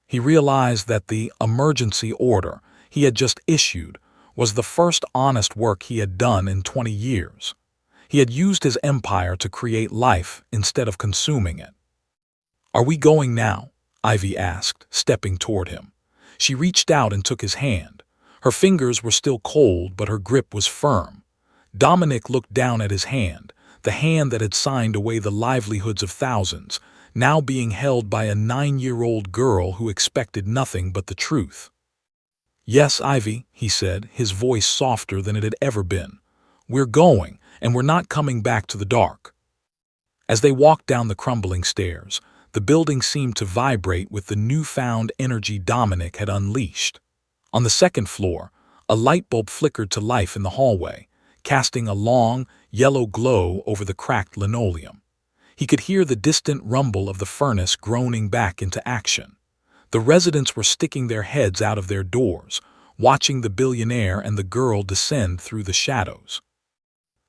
Speaker 1: He realized that the emergency order he had just issued was the first honest work he had done in 20 years. He had used his empire to create life instead of consuming it. "Are we going now?" Ivy asked, stepping toward him. She reached out and took his hand. Her fingers were still cold, but her grip was firm. Dominic looked down at his hand, the hand that had signed away the livelihoods of thousands, now being held by a 9-year-old girl who expected nothing but the truth. "Yes, Ivy," he said, his voice softer than it had ever been. "We're going, and we're not coming back to the dark." As they walked down the crumbling stairs, the building seemed to vibrate with the newfound energy Dominic had unleashed. On the second floor, a light bulb flickered to life in the hallway, casting a long, yellow glow over the cracked linoleum. He could hear the distant rumble of the furnace groaning back into action. The residents were sticking their heads out of their doors, watching the billionaire and the girl descend through the shadows.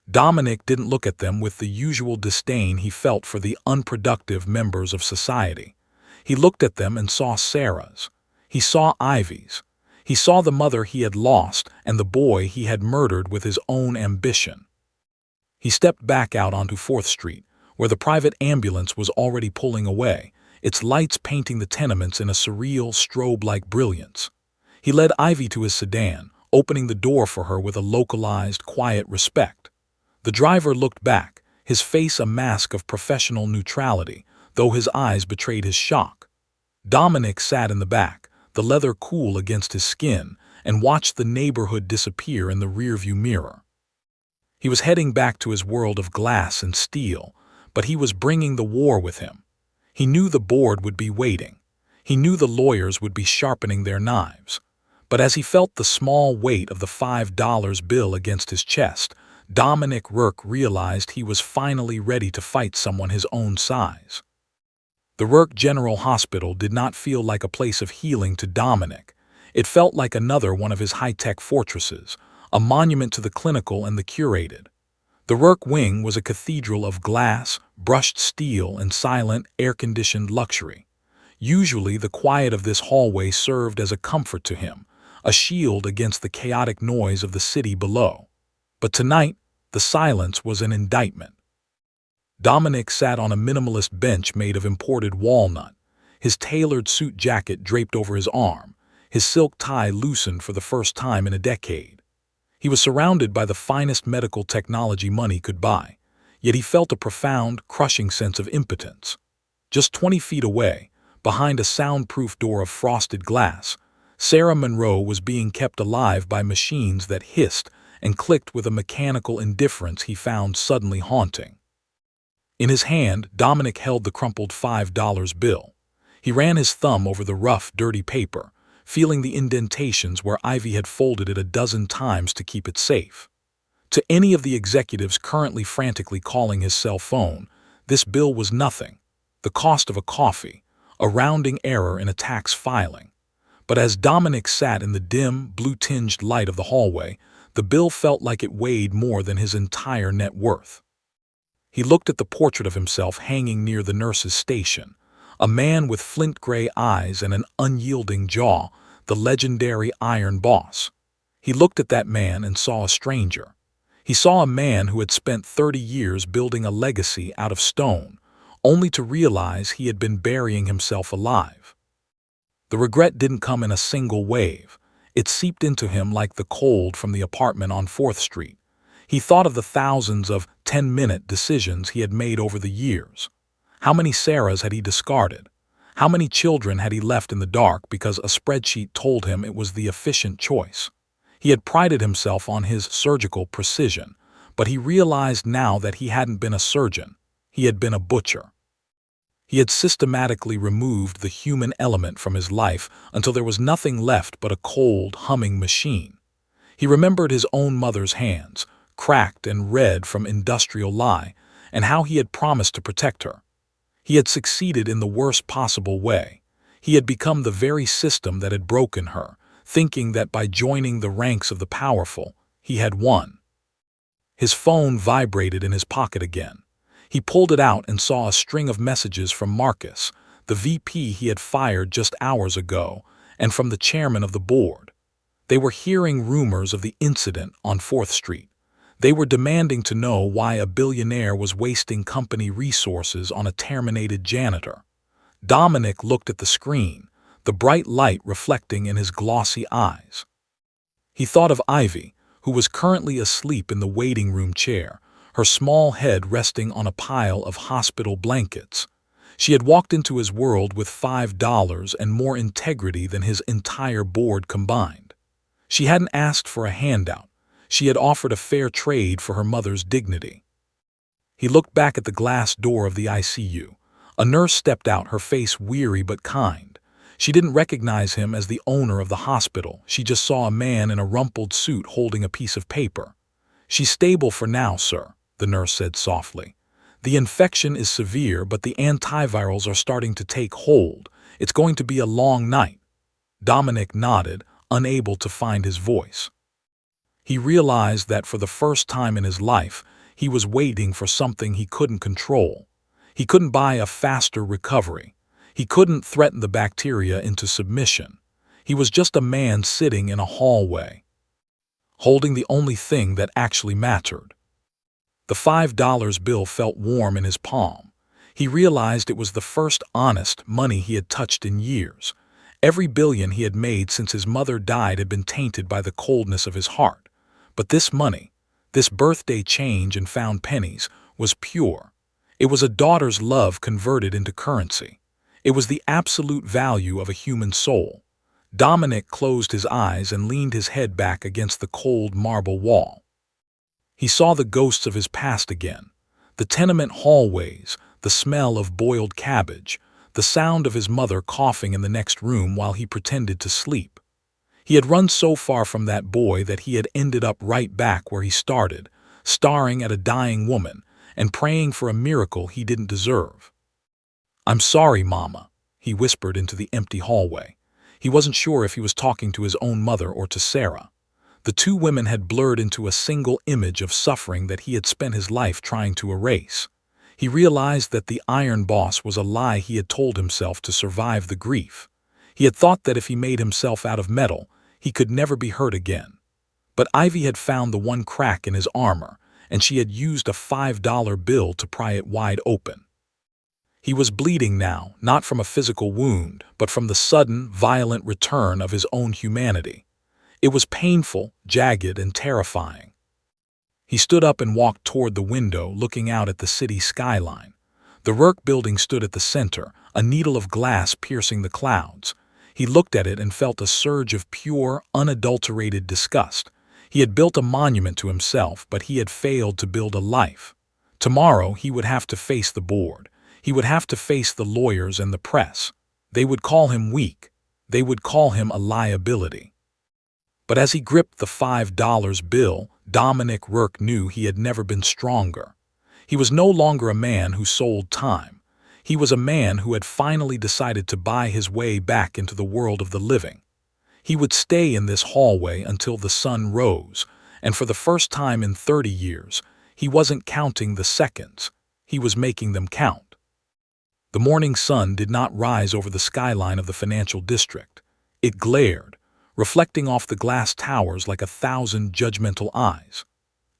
Speaker 1: Dominic didn't look at them with the usual disdain he felt for the unproductive members of society. He looked at them and saw Sarah's. He saw Ivy's. He saw the mother he had lost and the boy he had murdered with his own ambition. He stepped back out onto 4th Street, where the private ambulance was already pulling away, its lights painting the tenements in a surreal, strobe-like brilliance. He led Ivy to his sedan, opening the door for her with a localized, quiet respect. The driver looked back, his face a mask of professional neutrality, though his eyes betrayed his shock. Dominic sat in the back, the leather cool against his skin, and watched the neighborhood disappear in the rearview mirror. He was heading back to his world of glass and steel, but he was bringing the war with him. He knew the board would be waiting. He knew the lawyers would be sharpening their knives. But as he felt the small weight of the $5 bill against his chest, Dominic Rourke realized he was finally ready to fight someone his own size. The Rourke General Hospital did not feel like a place of healing to Dominic. It felt like another one of his high-tech fortresses, a monument to the clinical and the curated. The Rourke wing was a cathedral of glass, brushed steel, and silent, air-conditioned luxury. Usually, the quiet of this hallway served as a comfort to him, a shield against the chaotic noise of the city below. But tonight, the silence was an indictment. Dominic sat on a minimalist bench made of imported walnut, his tailored suit jacket draped over his arm, his silk tie loosened for the first time in a decade. He was surrounded by the finest medical technology money could buy, yet he felt a profound, crushing sense of impotence. Just 20 feet away, behind a soundproof door of frosted glass, Sarah Monroe was being kept alive by machines that hissed and clicked with a mechanical indifference he found suddenly haunting. In his hand, Dominic held the crumpled $5 bill. He ran his thumb over the rough, dirty paper, feeling the indentations where Ivy had folded it a dozen times to keep it safe. To any of the executives currently frantically calling his cell phone, this bill was nothing, the cost of a coffee, a rounding error in a tax filing. But as Dominic sat in the dim, blue-tinged light of the hallway, the bill felt like it weighed more than his entire net worth. He looked at the portrait of himself hanging near the nurse's station, a man with flint-gray eyes and an unyielding jaw, the legendary Iron Boss. He looked at that man and saw a stranger. He saw a man who had spent 30 years building a legacy out of stone, only to realize he had been burying himself alive. The regret didn't come in a single wave. It seeped into him like the cold from the apartment on 4th Street. He thought of the thousands of 10-minute decisions he had made over the years. How many Sarahs had he discarded? How many children had he left in the dark because a spreadsheet told him it was the efficient choice? He had prided himself on his surgical precision, but he realized now that he hadn't been a surgeon. He had been a butcher. He had systematically removed the human element from his life until there was nothing left but a cold, humming machine. He remembered his own mother's hands, cracked and red from industrial lye, and how he had promised to protect her. He had succeeded in the worst possible way. He had become the very system that had broken her, thinking that by joining the ranks of the powerful, he had won. His phone vibrated in his pocket again. He pulled it out and saw a string of messages from Marcus, the VP he had fired just hours ago, and from the chairman of the board. They were hearing rumors of the incident on 4th Street. They were demanding to know why a billionaire was wasting company resources on a terminated janitor. Dominic looked at the screen, the bright light reflecting in his glossy eyes. He thought of Ivy, who was currently asleep in the waiting room chair, her small head resting on a pile of hospital blankets. She had walked into his world with $5 and more integrity than his entire board combined. She hadn't asked for a handout. She had offered a fair trade for her mother's dignity. He looked back at the glass door of the ICU. A nurse stepped out, her face weary but kind. She didn't recognize him as the owner of the hospital. She just saw a man in a rumpled suit holding a piece of paper. "She's stable for now, sir," the nurse said softly. "The infection is severe, but the antivirals are starting to take hold. It's going to be a long night." Dominic nodded, unable to find his voice. He realized that for the first time in his life, he was waiting for something he couldn't control. He couldn't buy a faster recovery. He couldn't threaten the bacteria into submission. He was just a man sitting in a hallway, holding the only thing that actually mattered. The $5 bill felt warm in his palm. He realized it was the first honest money he had touched in years. Every billion he had made since his mother died had been tainted by the coldness of his heart. But this money, this birthday change and found pennies, was pure. It was a daughter's love converted into currency. It was the absolute value of a human soul. Dominic closed his eyes and leaned his head back against the cold marble wall. He saw the ghosts of his past again, the tenement hallways, the smell of boiled cabbage, the sound of his mother coughing in the next room while he pretended to sleep. He had run so far from that boy that he had ended up right back where he started, staring at a dying woman and praying for a miracle he didn't deserve. "I'm sorry, Mama," he whispered into the empty hallway. He wasn't sure if he was talking to his own mother or to Sarah. The two women had blurred into a single image of suffering that he had spent his life trying to erase. He realized that the Iron Boss was a lie he had told himself to survive the grief. He had thought that if he made himself out of metal, he could never be hurt again. But Ivy had found the one crack in his armor, and she had used a $5 bill to pry it wide open. He was bleeding now, not from a physical wound, but from the sudden, violent return of his own humanity. It was painful, jagged, and terrifying. He stood up and walked toward the window, looking out at the city skyline. The Rourke building stood at the center, a needle of glass piercing the clouds. He looked at it and felt a surge of pure, unadulterated disgust. He had built a monument to himself, but he had failed to build a life. Tomorrow he would have to face the board. He would have to face the lawyers and the press. They would call him weak. They would call him a liability. But as he gripped the $5 bill, Dominic Rourke knew he had never been stronger. He was no longer a man who sold time. He was a man who had finally decided to buy his way back into the world of the living. He would stay in this hallway until the sun rose, and for the first time in 30 years, he wasn't counting the seconds. He was making them count. The morning sun did not rise over the skyline of the financial district. It glared, reflecting off the glass towers like 1,000 judgmental eyes.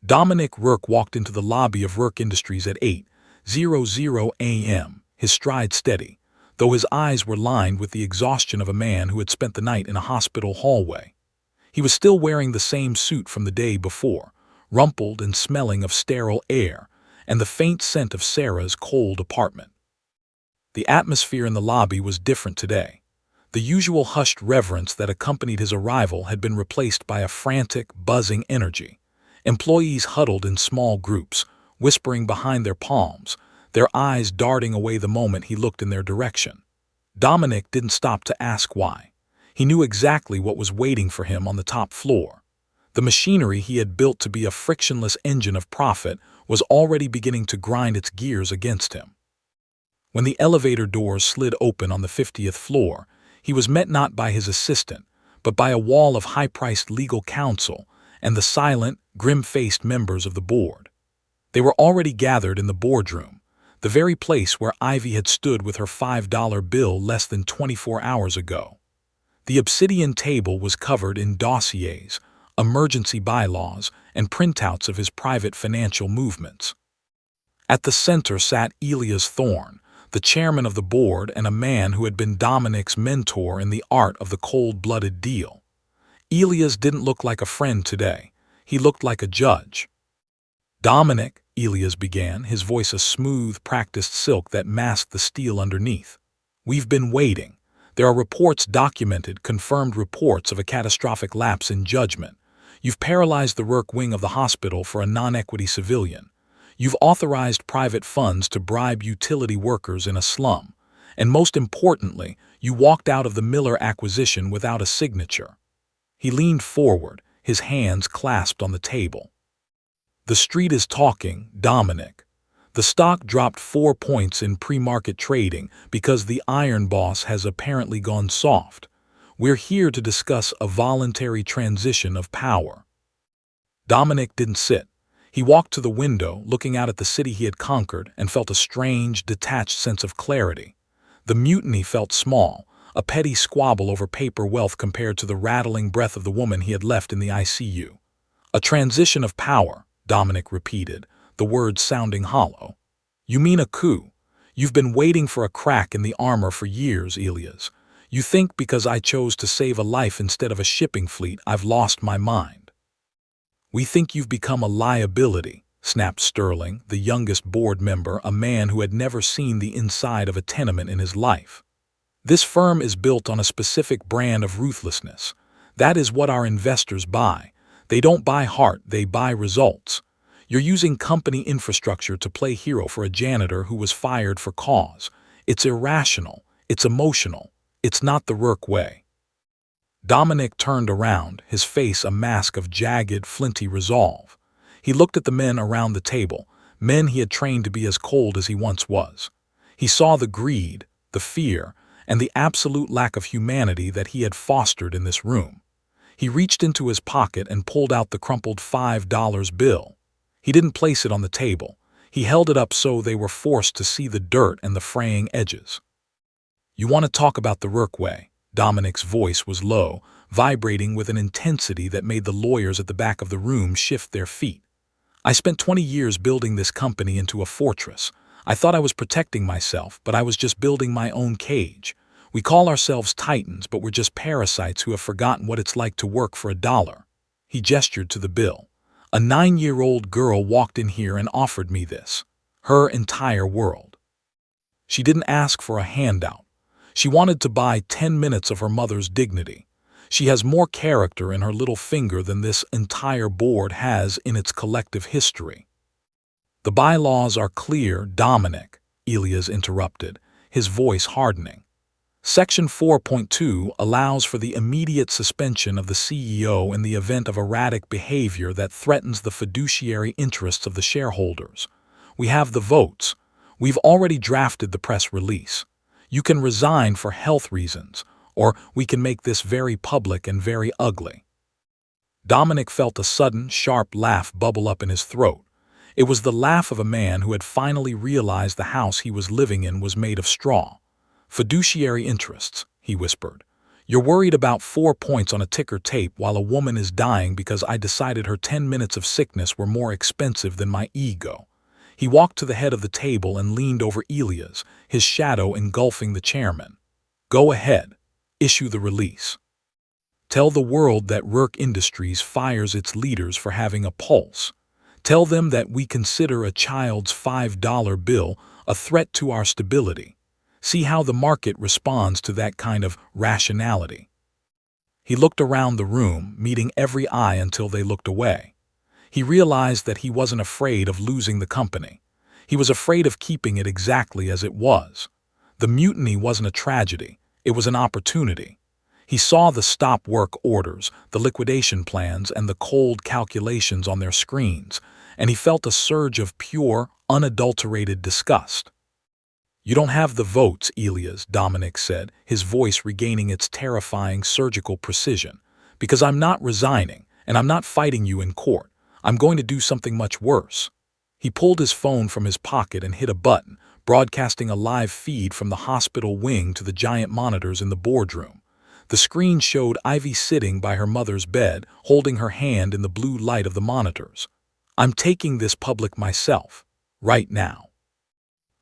Speaker 1: Dominic Rourke walked into the lobby of Rourke Industries at 8:00 a.m., his stride steady, though his eyes were lined with the exhaustion of a man who had spent the night in a hospital hallway. He was still wearing the same suit from the day before, rumpled and smelling of sterile air, and the faint scent of Sarah's cold apartment. The atmosphere in the lobby was different today. The usual hushed reverence that accompanied his arrival had been replaced by a frantic, buzzing energy. Employees huddled in small groups, whispering behind their palms, their eyes darting away the moment he looked in their direction. Dominic didn't stop to ask why. He knew exactly what was waiting for him on the top floor. The machinery he had built to be a frictionless engine of profit was already beginning to grind its gears against him. When the elevator doors slid open on the 50th floor, he was met not by his assistant, but by a wall of high-priced legal counsel and the silent, grim-faced members of the board. They were already gathered in the boardroom, the very place where Ivy had stood with her $5 bill less than 24 hours ago. The obsidian table was covered in dossiers, emergency bylaws, and printouts of his private financial movements. At the center sat Elias Thorne, the chairman of the board and a man who had been Dominic's mentor in the art of the cold-blooded deal. Elias didn't look like a friend today. He looked like a judge. "Dominic," Elias began, his voice a smooth, practiced silk that masked the steel underneath. "We've been waiting. There are reports, documented, confirmed reports of a catastrophic lapse in judgment. You've paralyzed the Rourke wing of the hospital for a non-equity civilian. You've authorized private funds to bribe utility workers in a slum. And most importantly, you walked out of the Miller acquisition without a signature." He leaned forward, his hands clasped on the table. "The street is talking, Dominic. The stock dropped 4 points in pre-market trading because the iron boss has apparently gone soft. We're here to discuss a voluntary transition of power." Dominic didn't sit. He walked to the window, looking out at the city he had conquered, and felt a strange, detached sense of clarity. The mutiny felt small, a petty squabble over paper wealth compared to the rattling breath of the woman he had left in the ICU. "A transition of power," Dominic repeated, the words sounding hollow. "You mean a coup? You've been waiting for a crack in the armor for years, Elias. You think because I chose to save a life instead of a shipping fleet, I've lost my mind." "We think you've become a liability," snapped Sterling, the youngest board member, a man who had never seen the inside of a tenement in his life. "This firm is built on a specific brand of ruthlessness. That is what our investors buy. They don't buy heart, they buy results. You're using company infrastructure to play hero for a janitor who was fired for cause. It's irrational, it's emotional, it's not the Rourke way." Dominic turned around, his face a mask of jagged, flinty resolve. He looked at the men around the table, men he had trained to be as cold as he once was. He saw the greed, the fear, and the absolute lack of humanity that he had fostered in this room. He reached into his pocket and pulled out the crumpled $5 bill. He didn't place it on the table. He held it up so they were forced to see the dirt and the fraying edges. "You want to talk about the Rourke way?" Dominic's voice was low, vibrating with an intensity that made the lawyers at the back of the room shift their feet. "I spent 20 years building this company into a fortress. I thought I was protecting myself, but I was just building my own cage. We call ourselves titans, but we're just parasites who have forgotten what it's like to work for $1. He gestured to the bill. "A 9-year-old girl walked in here and offered me this. Her entire world. She didn't ask for a handout. She wanted to buy 10 minutes of her mother's dignity. She has more character in her little finger than this entire board has in its collective history." "The bylaws are clear, Dominic," Elias interrupted, his voice hardening. Section 4.2 allows for the immediate suspension of the CEO in the event of erratic behavior that threatens the fiduciary interests of the shareholders. We have the votes. We've already drafted the press release. You can resign for health reasons, or we can make this very public and very ugly. Dominic felt a sudden, sharp laugh bubble up in his throat. It was the laugh of a man who had finally realized the house he was living in was made of straw. "Fiduciary interests," he whispered. "You're worried about 4 points on a ticker tape while a woman is dying because I decided her 10 minutes of sickness were more expensive than my ego." He walked to the head of the table and leaned over Elias, his shadow engulfing the chairman. "Go ahead. Issue the release. Tell the world that Rourke Industries fires its leaders for having a pulse. Tell them that we consider a child's $5 bill a threat to our stability. See how the market responds to that kind of rationality." He looked around the room, meeting every eye until they looked away. He realized that he wasn't afraid of losing the company. He was afraid of keeping it exactly as it was. The mutiny wasn't a tragedy. It was an opportunity. He saw the stop work orders, the liquidation plans, and the cold calculations on their screens, and he felt a surge of pure, unadulterated disgust. "You don't have the votes, Elias," Dominic said, his voice regaining its terrifying surgical precision. "Because I'm not resigning, and I'm not fighting you in court. I'm going to do something much worse." He pulled his phone from his pocket and hit a button, broadcasting a live feed from the hospital wing to the giant monitors in the boardroom. The screen showed Ivy sitting by her mother's bed, holding her hand in the blue light of the monitors. "I'm taking this public myself, right now.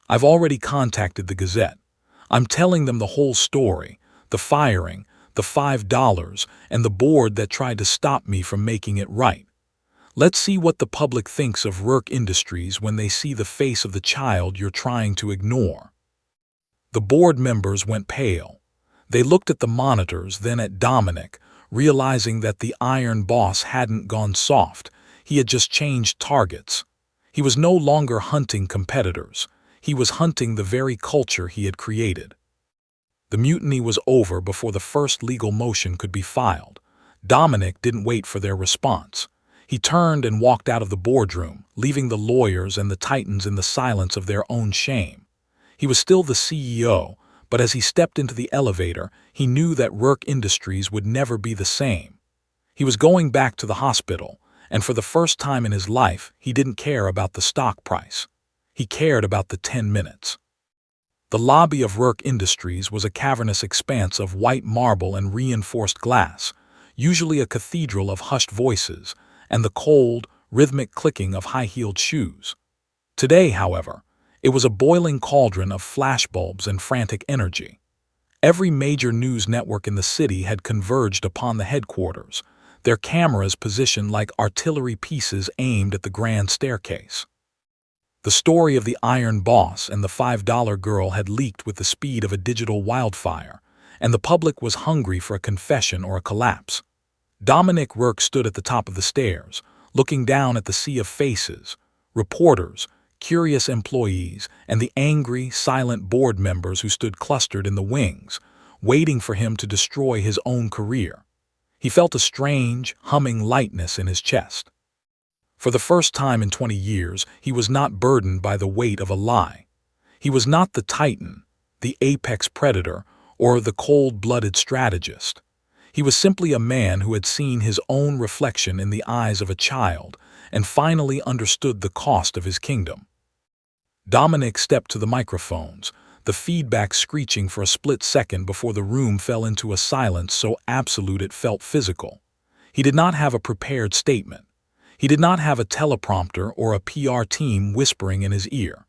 Speaker 1: I've already contacted the Gazette. I'm telling them the whole story, the firing, the $5, and the board that tried to stop me from making it right. Let's see what the public thinks of Rourke Industries when they see the face of the child you're trying to ignore." The board members went pale. They looked at the monitors, then at Dominic, realizing that the Iron Boss hadn't gone soft. He had just changed targets. He was no longer hunting competitors. He was hunting the very culture he had created. The mutiny was over before the first legal motion could be filed. Dominic didn't wait for their response. He turned and walked out of the boardroom, leaving the lawyers and the titans in the silence of their own shame. He was still the CEO, but as he stepped into the elevator, he knew that Rourke Industries would never be the same. He was going back to the hospital, and for the first time in his life, he didn't care about the stock price. He cared about the 10 minutes. The lobby of Rourke Industries was a cavernous expanse of white marble and reinforced glass, usually a cathedral of hushed voices, and the cold, rhythmic clicking of high-heeled shoes. Today, however, it was a boiling cauldron of flashbulbs and frantic energy. Every major news network in the city had converged upon the headquarters, their cameras positioned like artillery pieces aimed at the grand staircase. The story of the Iron Boss and the $5 girl had leaked with the speed of a digital wildfire, and the public was hungry for a confession or a collapse. Dominic Rourke stood at the top of the stairs, looking down at the sea of faces, reporters, curious employees, and the angry, silent board members who stood clustered in the wings, waiting for him to destroy his own career. He felt a strange, humming lightness in his chest. For the first time in 20 years, he was not burdened by the weight of a lie. He was not the titan, the apex predator, or the cold-blooded strategist. He was simply a man who had seen his own reflection in the eyes of a child and finally understood the cost of his kingdom. Dominic stepped to the microphones, the feedback screeching for a split second before the room fell into a silence so absolute it felt physical. He did not have a prepared statement. He did not have a teleprompter or a PR team whispering in his ear.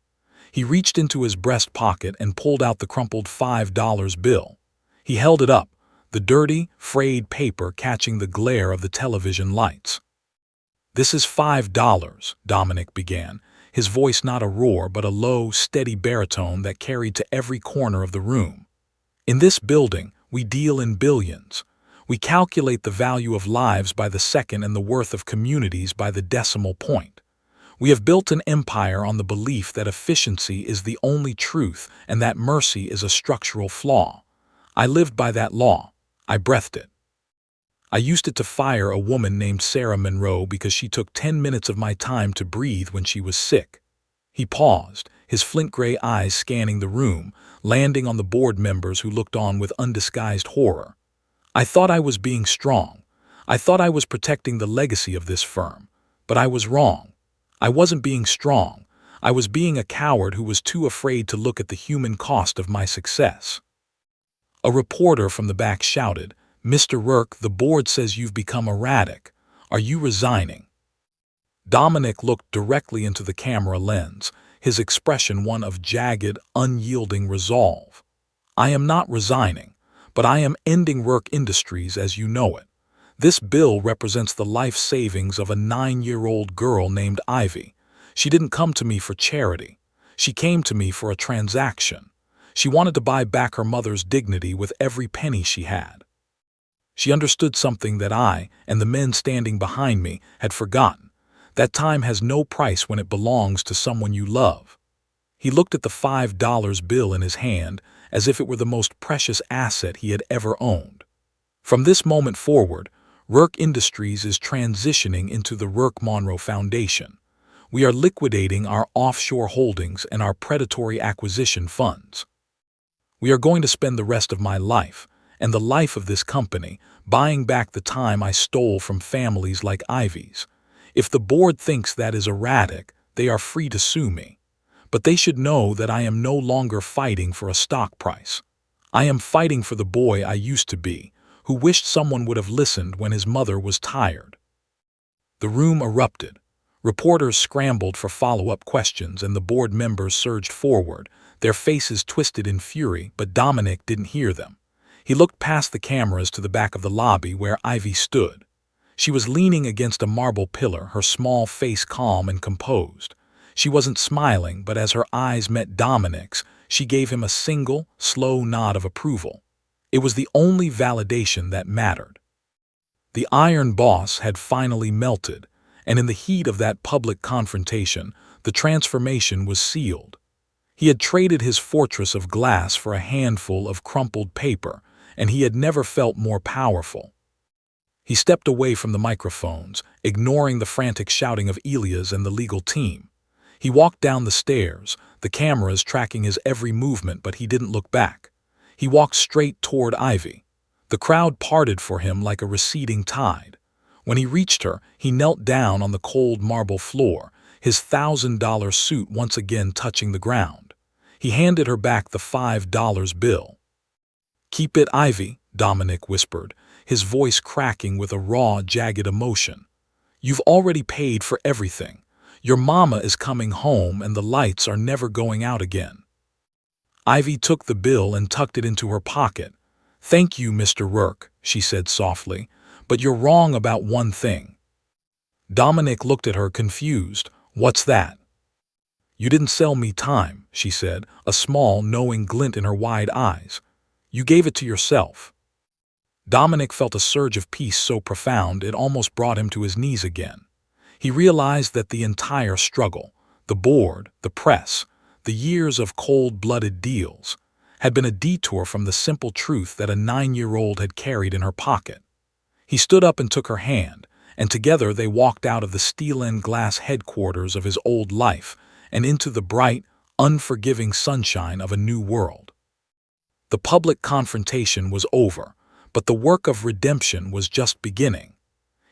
Speaker 1: He reached into his breast pocket and pulled out the crumpled $5 bill. He held it up, the dirty, frayed paper catching the glare of the television lights. "This is $5, Dominic began, his voice not a roar but a low, steady baritone that carried to every corner of the room. "In this building, we deal in billions. We calculate the value of lives by the second and the worth of communities by the decimal point. We have built an empire on the belief that efficiency is the only truth and that mercy is a structural flaw. I lived by that law. I breathed it. I used it to fire a woman named Sarah Monroe because she took 10 minutes of my time to breathe when she was sick. He paused, his flint-gray eyes scanning the room, landing on the board members who looked on with undisguised horror. I thought I was being strong. I thought I was protecting the legacy of this firm. But I was wrong. I wasn't being strong. I was being a coward who was too afraid to look at the human cost of my success. A reporter from the back shouted, "Mr. Rourke, the board says you've become erratic. Are you resigning?" Dominic looked directly into the camera lens, his expression one of jagged, unyielding resolve. "I am not resigning, but I am ending Rourke Industries as you know it. This bill represents the life savings of a 9-year-old girl named Ivy. She didn't come to me for charity. She came to me for a transaction. She wanted to buy back her mother's dignity with every penny she had. She understood something that I, and the men standing behind me, had forgotten. That time has no price when it belongs to someone you love." He looked at the $5 bill in his hand as if it were the most precious asset he had ever owned. "From this moment forward, Rourke Industries is transitioning into the Rourke Monroe Foundation. We are liquidating our offshore holdings and our predatory acquisition funds. We are going to spend the rest of my life, and the life of this company, buying back the time I stole from families like Ivy's. If the board thinks that is erratic, they are free to sue me. But they should know that I am no longer fighting for a stock price. I am fighting for the boy I used to be, who wished someone would have listened when his mother was tired." The room erupted. Reporters scrambled for follow-up questions and the board members surged forward, their faces twisted in fury, but Dominic didn't hear them. He looked past the cameras to the back of the lobby where Ivy stood. She was leaning against a marble pillar, her small face calm and composed. She wasn't smiling, but as her eyes met Dominic's, she gave him a single, slow nod of approval. It was the only validation that mattered. The Iron Boss had finally melted, and in the heat of that public confrontation, the transformation was sealed. He had traded his fortress of glass for a handful of crumpled paper, and he had never felt more powerful. He stepped away from the microphones, ignoring the frantic shouting of Elias and the legal team. He walked down the stairs, the cameras tracking his every movement, but he didn't look back. He walked straight toward Ivy. The crowd parted for him like a receding tide. When he reached her, he knelt down on the cold marble floor, his $1,000 suit once again touching the ground. He handed her back the $5 bill. "Keep it, Ivy," Dominic whispered, his voice cracking with a raw, jagged emotion. "You've already paid for everything. Your mama is coming home and the lights are never going out again." Ivy took the bill and tucked it into her pocket. "Thank you, Mr. Rourke," she said softly, "but you're wrong about one thing." Dominic looked at her confused. "What's that?" "You didn't sell me time," she said, a small, knowing glint in her wide eyes. "You gave it to yourself." Dominic felt a surge of peace so profound it almost brought him to his knees again. He realized that the entire struggle, the board, the press, the years of cold-blooded deals, had been a detour from the simple truth that a 9-year-old had carried in her pocket. He stood up and took her hand, and together they walked out of the steel-and-glass headquarters of his old life and into the bright, unforgiving sunshine of a new world. The public confrontation was over, but the work of redemption was just beginning.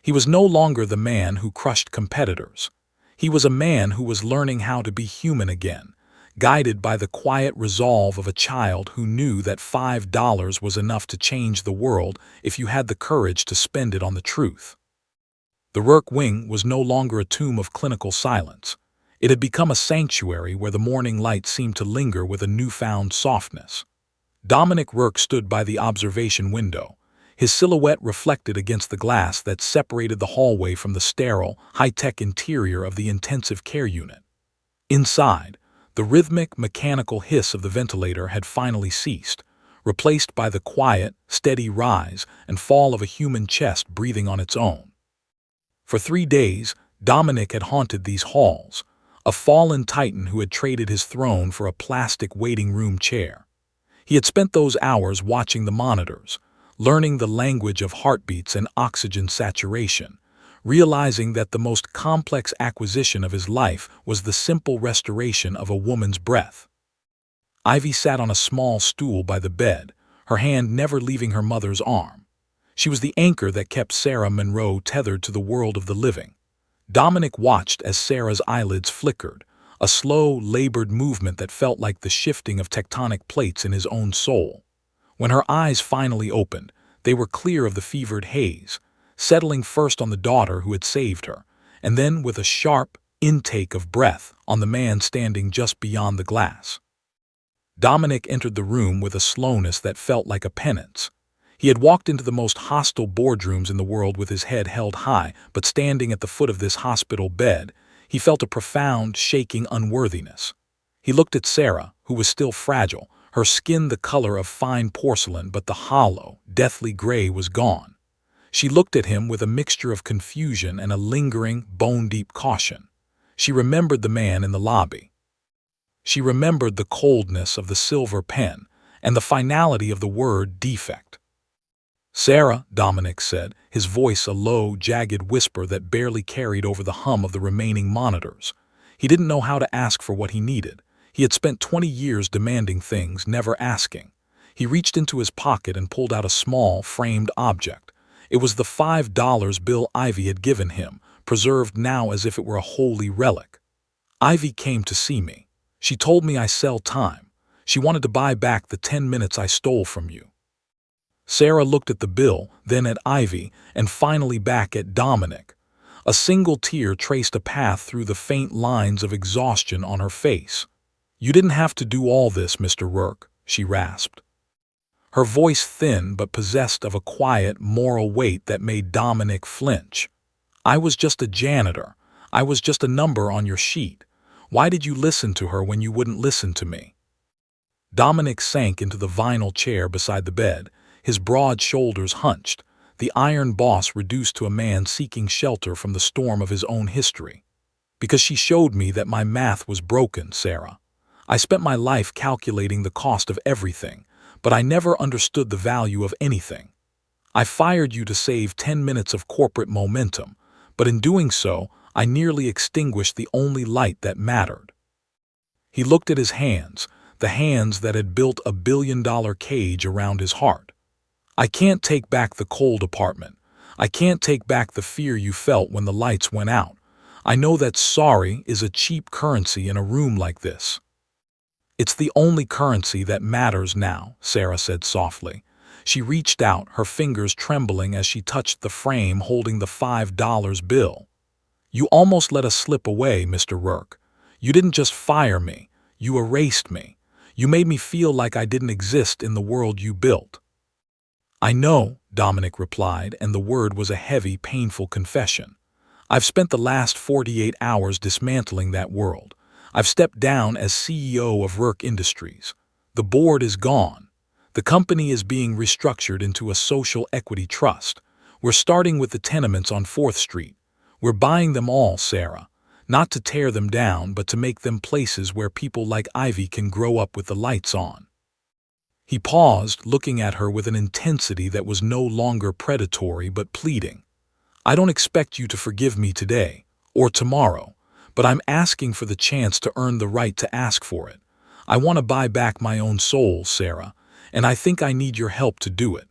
Speaker 1: He was no longer the man who crushed competitors. He was a man who was learning how to be human again, guided by the quiet resolve of a child who knew that $5 was enough to change the world if you had the courage to spend it on the truth. The Rourke wing was no longer a tomb of clinical silence. It had become a sanctuary where the morning light seemed to linger with a newfound softness. Dominic Rourke stood by the observation window, his silhouette reflected against the glass that separated the hallway from the sterile, high-tech interior of the intensive care unit. Inside, the rhythmic, mechanical hiss of the ventilator had finally ceased, replaced by the quiet, steady rise and fall of a human chest breathing on its own. For 3 days, Dominic had haunted these halls, a fallen titan who had traded his throne for a plastic waiting room chair. He had spent those hours watching the monitors, learning the language of heartbeats and oxygen saturation, realizing that the most complex acquisition of his life was the simple restoration of a woman's breath. Ivy sat on a small stool by the bed, her hand never leaving her mother's arm. She was the anchor that kept Sarah Monroe tethered to the world of the living. Dominic watched as Sarah's eyelids flickered, a slow, labored movement that felt like the shifting of tectonic plates in his own soul. When her eyes finally opened, they were clear of the fevered haze, settling first on the daughter who had saved her, and then with a sharp intake of breath on the man standing just beyond the glass. Dominic entered the room with a slowness that felt like a penance. He had walked into the most hostile boardrooms in the world with his head held high, but standing at the foot of this hospital bed, he felt a profound, shaking unworthiness. He looked at Sarah, who was still fragile, her skin the color of fine porcelain, but the hollow, deathly gray was gone. She looked at him with a mixture of confusion and a lingering, bone-deep caution. She remembered the man in the lobby. She remembered the coldness of the silver pen and the finality of the word defect. "Sarah," Dominic said, his voice a low, jagged whisper that barely carried over the hum of the remaining monitors. He didn't know how to ask for what he needed. He had spent 20 years demanding things, never asking. He reached into his pocket and pulled out a small, framed object. It was the $5 bill Ivy had given him, preserved now as if it were a holy relic. "Ivy came to see me. She told me I sell time. She wanted to buy back the 10 minutes I stole from you." Sarah looked at the bill, then at Ivy, and finally back at Dominic. A single tear traced a path through the faint lines of exhaustion on her face. "You didn't have to do all this, Mr. Rourke," she rasped. Her voice thin but possessed of a quiet, moral weight that made Dominic flinch. "I was just a janitor. I was just a number on your sheet. Why did you listen to her when you wouldn't listen to me?" Dominic sank into the vinyl chair beside the bed, his broad shoulders hunched, the iron boss reduced to a man seeking shelter from the storm of his own history. "Because she showed me that my math was broken, Sarah. I spent my life calculating the cost of everything, but I never understood the value of anything. I fired you to save 10 minutes of corporate momentum, but in doing so, I nearly extinguished the only light that mattered." He looked at his hands, the hands that had built a billion-dollar cage around his heart. "I can't take back the cold apartment. I can't take back the fear you felt when the lights went out. I know that sorry is a cheap currency in a room like this." "It's the only currency that matters now," Sarah said softly. She reached out, her fingers trembling as she touched the frame holding the $5 bill. "You almost let us slip away, Mr. Rourke. You didn't just fire me. You erased me. You made me feel like I didn't exist in the world you built." "I know," Dominic replied, and the word was a heavy, painful confession. "I've spent the last 48 hours dismantling that world. I've stepped down as CEO of Rourke Industries. The board is gone. The company is being restructured into a social equity trust. We're starting with the tenements on 4th Street. We're buying them all, Sarah. Not to tear them down, but to make them places where people like Ivy can grow up with the lights on." He paused, looking at her with an intensity that was no longer predatory but pleading. "I don't expect you to forgive me today, or tomorrow, but I'm asking for the chance to earn the right to ask for it. I want to buy back my own soul, Sarah, and I think I need your help to do it."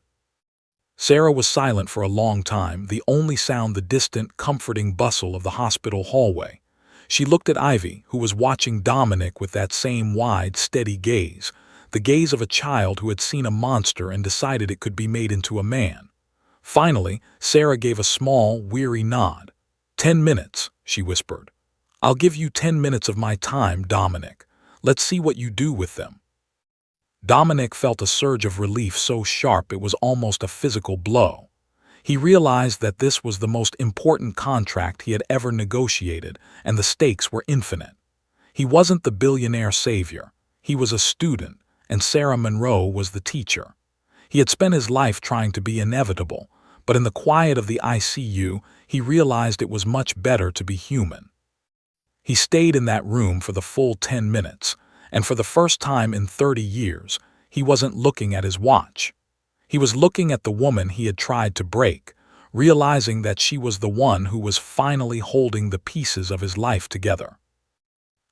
Speaker 1: Sarah was silent for a long time, the only sound the distant, comforting bustle of the hospital hallway. She looked at Ivy, who was watching Dominic with that same wide, steady gaze, the gaze of a child who had seen a monster and decided it could be made into a man. Finally, Sarah gave a small, weary nod. 10 minutes, she whispered. "I'll give you 10 minutes of my time, Dominic. Let's see what you do with them." Dominic felt a surge of relief so sharp it was almost a physical blow. He realized that this was the most important contract he had ever negotiated, and the stakes were infinite. He wasn't the billionaire savior. He was a student, and Sarah Monroe was the teacher. He had spent his life trying to be inevitable, but in the quiet of the ICU, he realized it was much better to be human. He stayed in that room for the full 10 minutes, and for the first time in 30 years, he wasn't looking at his watch. He was looking at the woman he had tried to break, realizing that she was the one who was finally holding the pieces of his life together.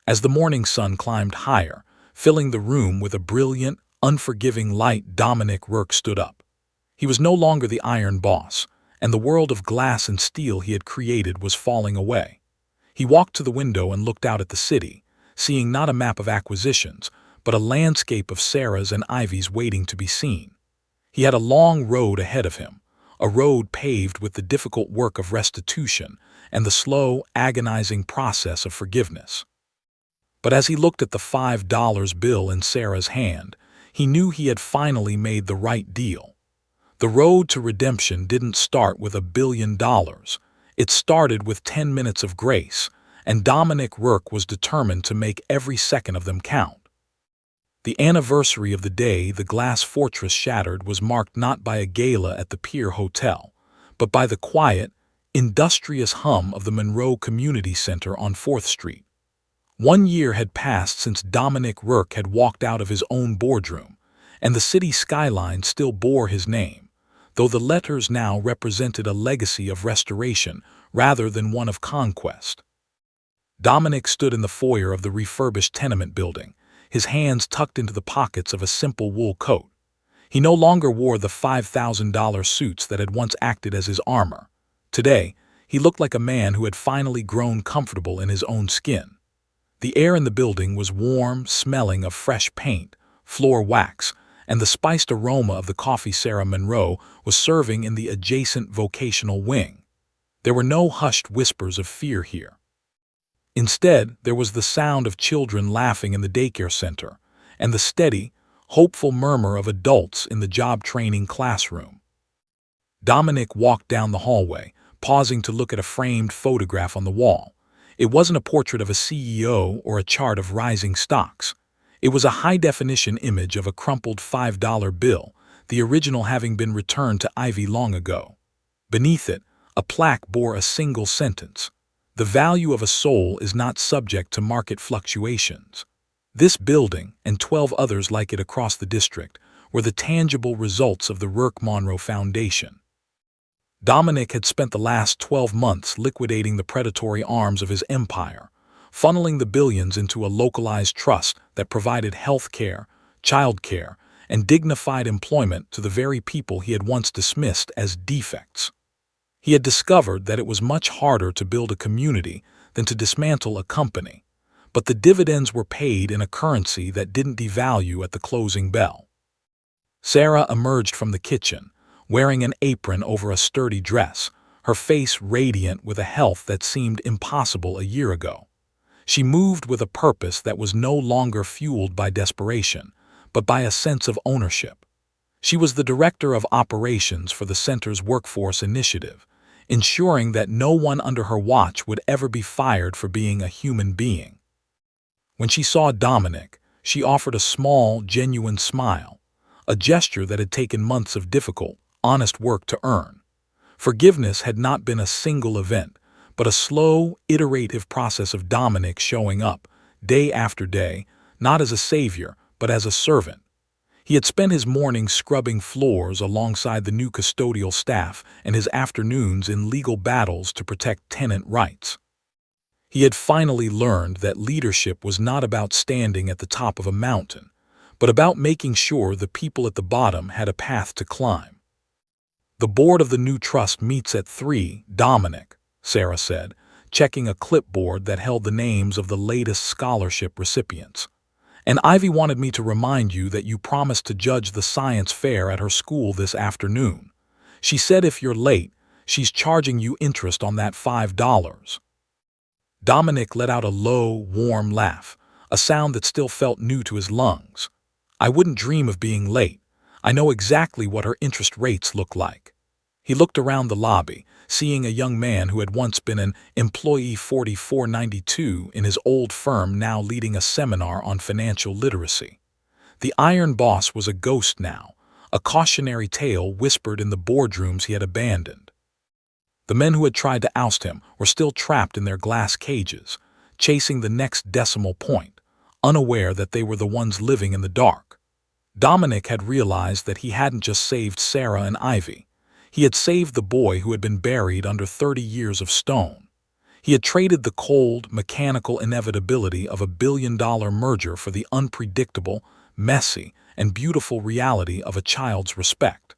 Speaker 1: As the morning sun climbed higher, filling the room with a brilliant, unforgiving light, Dominic Rourke stood up. He was no longer the Iron Boss, and the world of glass and steel he had created was falling away. He walked to the window and looked out at the city, seeing not a map of acquisitions, but a landscape of Sarahs and Ivies waiting to be seen. He had a long road ahead of him, a road paved with the difficult work of restitution and the slow, agonizing process of forgiveness. But as he looked at the $5 bill in Sarah's hand, he knew he had finally made the right deal. The road to redemption didn't start with $1 billion. It started with 10 minutes of grace, and Dominic Rourke was determined to make every second of them count. The anniversary of the day the glass fortress shattered was marked not by a gala at the Pier Hotel, but by the quiet, industrious hum of the Monroe Community Center on 4th Street. 1 year had passed since Dominic Rourke had walked out of his own boardroom, and the city skyline still bore his name, though the letters now represented a legacy of restoration rather than one of conquest. Dominic stood in the foyer of the refurbished tenement building, his hands tucked into the pockets of a simple wool coat. He no longer wore the $5,000 suits that had once acted as his armor. Today, he looked like a man who had finally grown comfortable in his own skin. The air in the building was warm, smelling of fresh paint, floor wax, and the spiced aroma of the coffee Sarah Monroe was serving in the adjacent vocational wing. There were no hushed whispers of fear here. Instead, there was the sound of children laughing in the daycare center, and the steady, hopeful murmur of adults in the job training classroom. Dominic walked down the hallway, pausing to look at a framed photograph on the wall. It wasn't a portrait of a CEO or a chart of rising stocks. It was a high-definition image of a crumpled $5 bill, the original having been returned to Ivy long ago. Beneath it, a plaque bore a single sentence: "The value of a soul is not subject to market fluctuations." This building, and 12 others like it across the district, were the tangible results of the Rourke-Monroe Foundation. Dominic had spent the last 12 months liquidating the predatory arms of his empire, funneling the billions into a localized trust that provided health care, child care, and dignified employment to the very people he had once dismissed as defects. He had discovered that it was much harder to build a community than to dismantle a company, but the dividends were paid in a currency that didn't devalue at the closing bell. Sarah emerged from the kitchen, wearing an apron over a sturdy dress, her face radiant with a health that seemed impossible a year ago. She moved with a purpose that was no longer fueled by desperation, but by a sense of ownership. She was the director of operations for the center's workforce initiative, ensuring that no one under her watch would ever be fired for being a human being. When she saw Dominic, she offered a small, genuine smile, a gesture that had taken months of difficult, honest work to earn. Forgiveness had not been a single event, but a slow, iterative process of Dominic showing up, day after day, not as a savior, but as a servant. He had spent his mornings scrubbing floors alongside the new custodial staff and his afternoons in legal battles to protect tenant rights. He had finally learned that leadership was not about standing at the top of a mountain, but about making sure the people at the bottom had a path to climb. "The board of the new trust meets at 3, Dominic," Sarah said, checking a clipboard that held the names of the latest scholarship recipients. "And Ivy wanted me to remind you that you promised to judge the science fair at her school this afternoon. She said if you're late, she's charging you interest on that $5. Dominic let out a low, warm laugh, a sound that still felt new to his lungs. "I wouldn't dream of being late. I know exactly what her interest rates look like." He looked around the lobby, seeing a young man who had once been an employee 4492 in his old firm now leading a seminar on financial literacy. The Iron Boss was a ghost now, a cautionary tale whispered in the boardrooms he had abandoned. The men who had tried to oust him were still trapped in their glass cages, chasing the next decimal point, unaware that they were the ones living in the dark. Dominic had realized that he hadn't just saved Sarah and Ivy. He had saved the boy who had been buried under 30 years of stone. He had traded the cold, mechanical inevitability of a billion-dollar merger for the unpredictable, messy, and beautiful reality of a child's respect.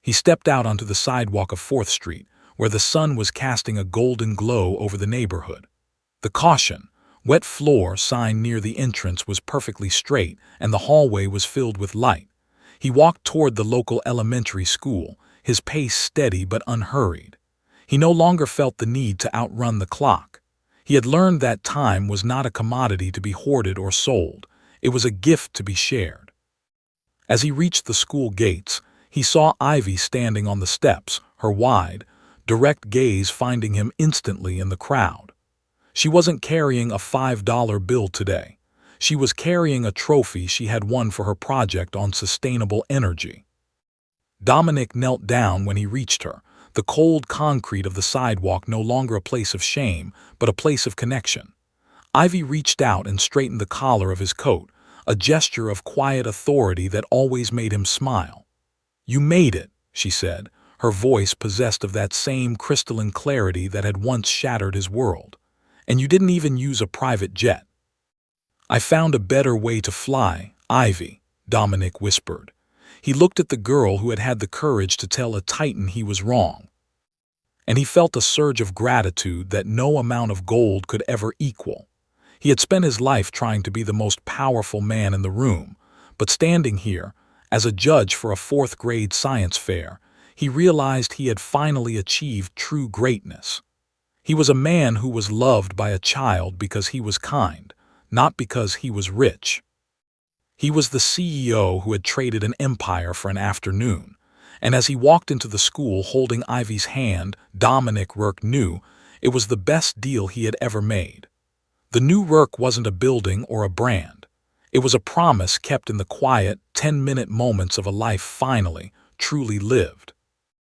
Speaker 1: He stepped out onto the sidewalk of 4th Street, where the sun was casting a golden glow over the neighborhood. The caution, wet floor sign near the entrance was perfectly straight, and the hallway was filled with light. He walked toward the local elementary school, his pace steady but unhurried. He no longer felt the need to outrun the clock. He had learned that time was not a commodity to be hoarded or sold. It was a gift to be shared. As he reached the school gates, he saw Ivy standing on the steps, her wide, direct gaze finding him instantly in the crowd. She wasn't carrying a $5 bill today. She was carrying a trophy she had won for her project on sustainable energy. Dominic knelt down when he reached her, the cold concrete of the sidewalk no longer a place of shame, but a place of connection. Ivy reached out and straightened the collar of his coat, a gesture of quiet authority that always made him smile. "You made it," she said, her voice possessed of that same crystalline clarity that had once shattered his world. "And you didn't even use a private jet." "I found a better way to fly, Ivy," Dominic whispered. He looked at the girl who had had the courage to tell a Titan he was wrong. And he felt a surge of gratitude that no amount of gold could ever equal. He had spent his life trying to be the most powerful man in the room, but standing here, as a judge for a 4th-grade science fair, he realized he had finally achieved true greatness. He was a man who was loved by a child because he was kind, not because he was rich. He was the CEO who had traded an empire for an afternoon, and as he walked into the school holding Ivy's hand, Dominic Rourke knew it was the best deal he had ever made. The new Rourke wasn't a building or a brand. It was a promise kept in the quiet, 10-minute moments of a life finally, truly lived.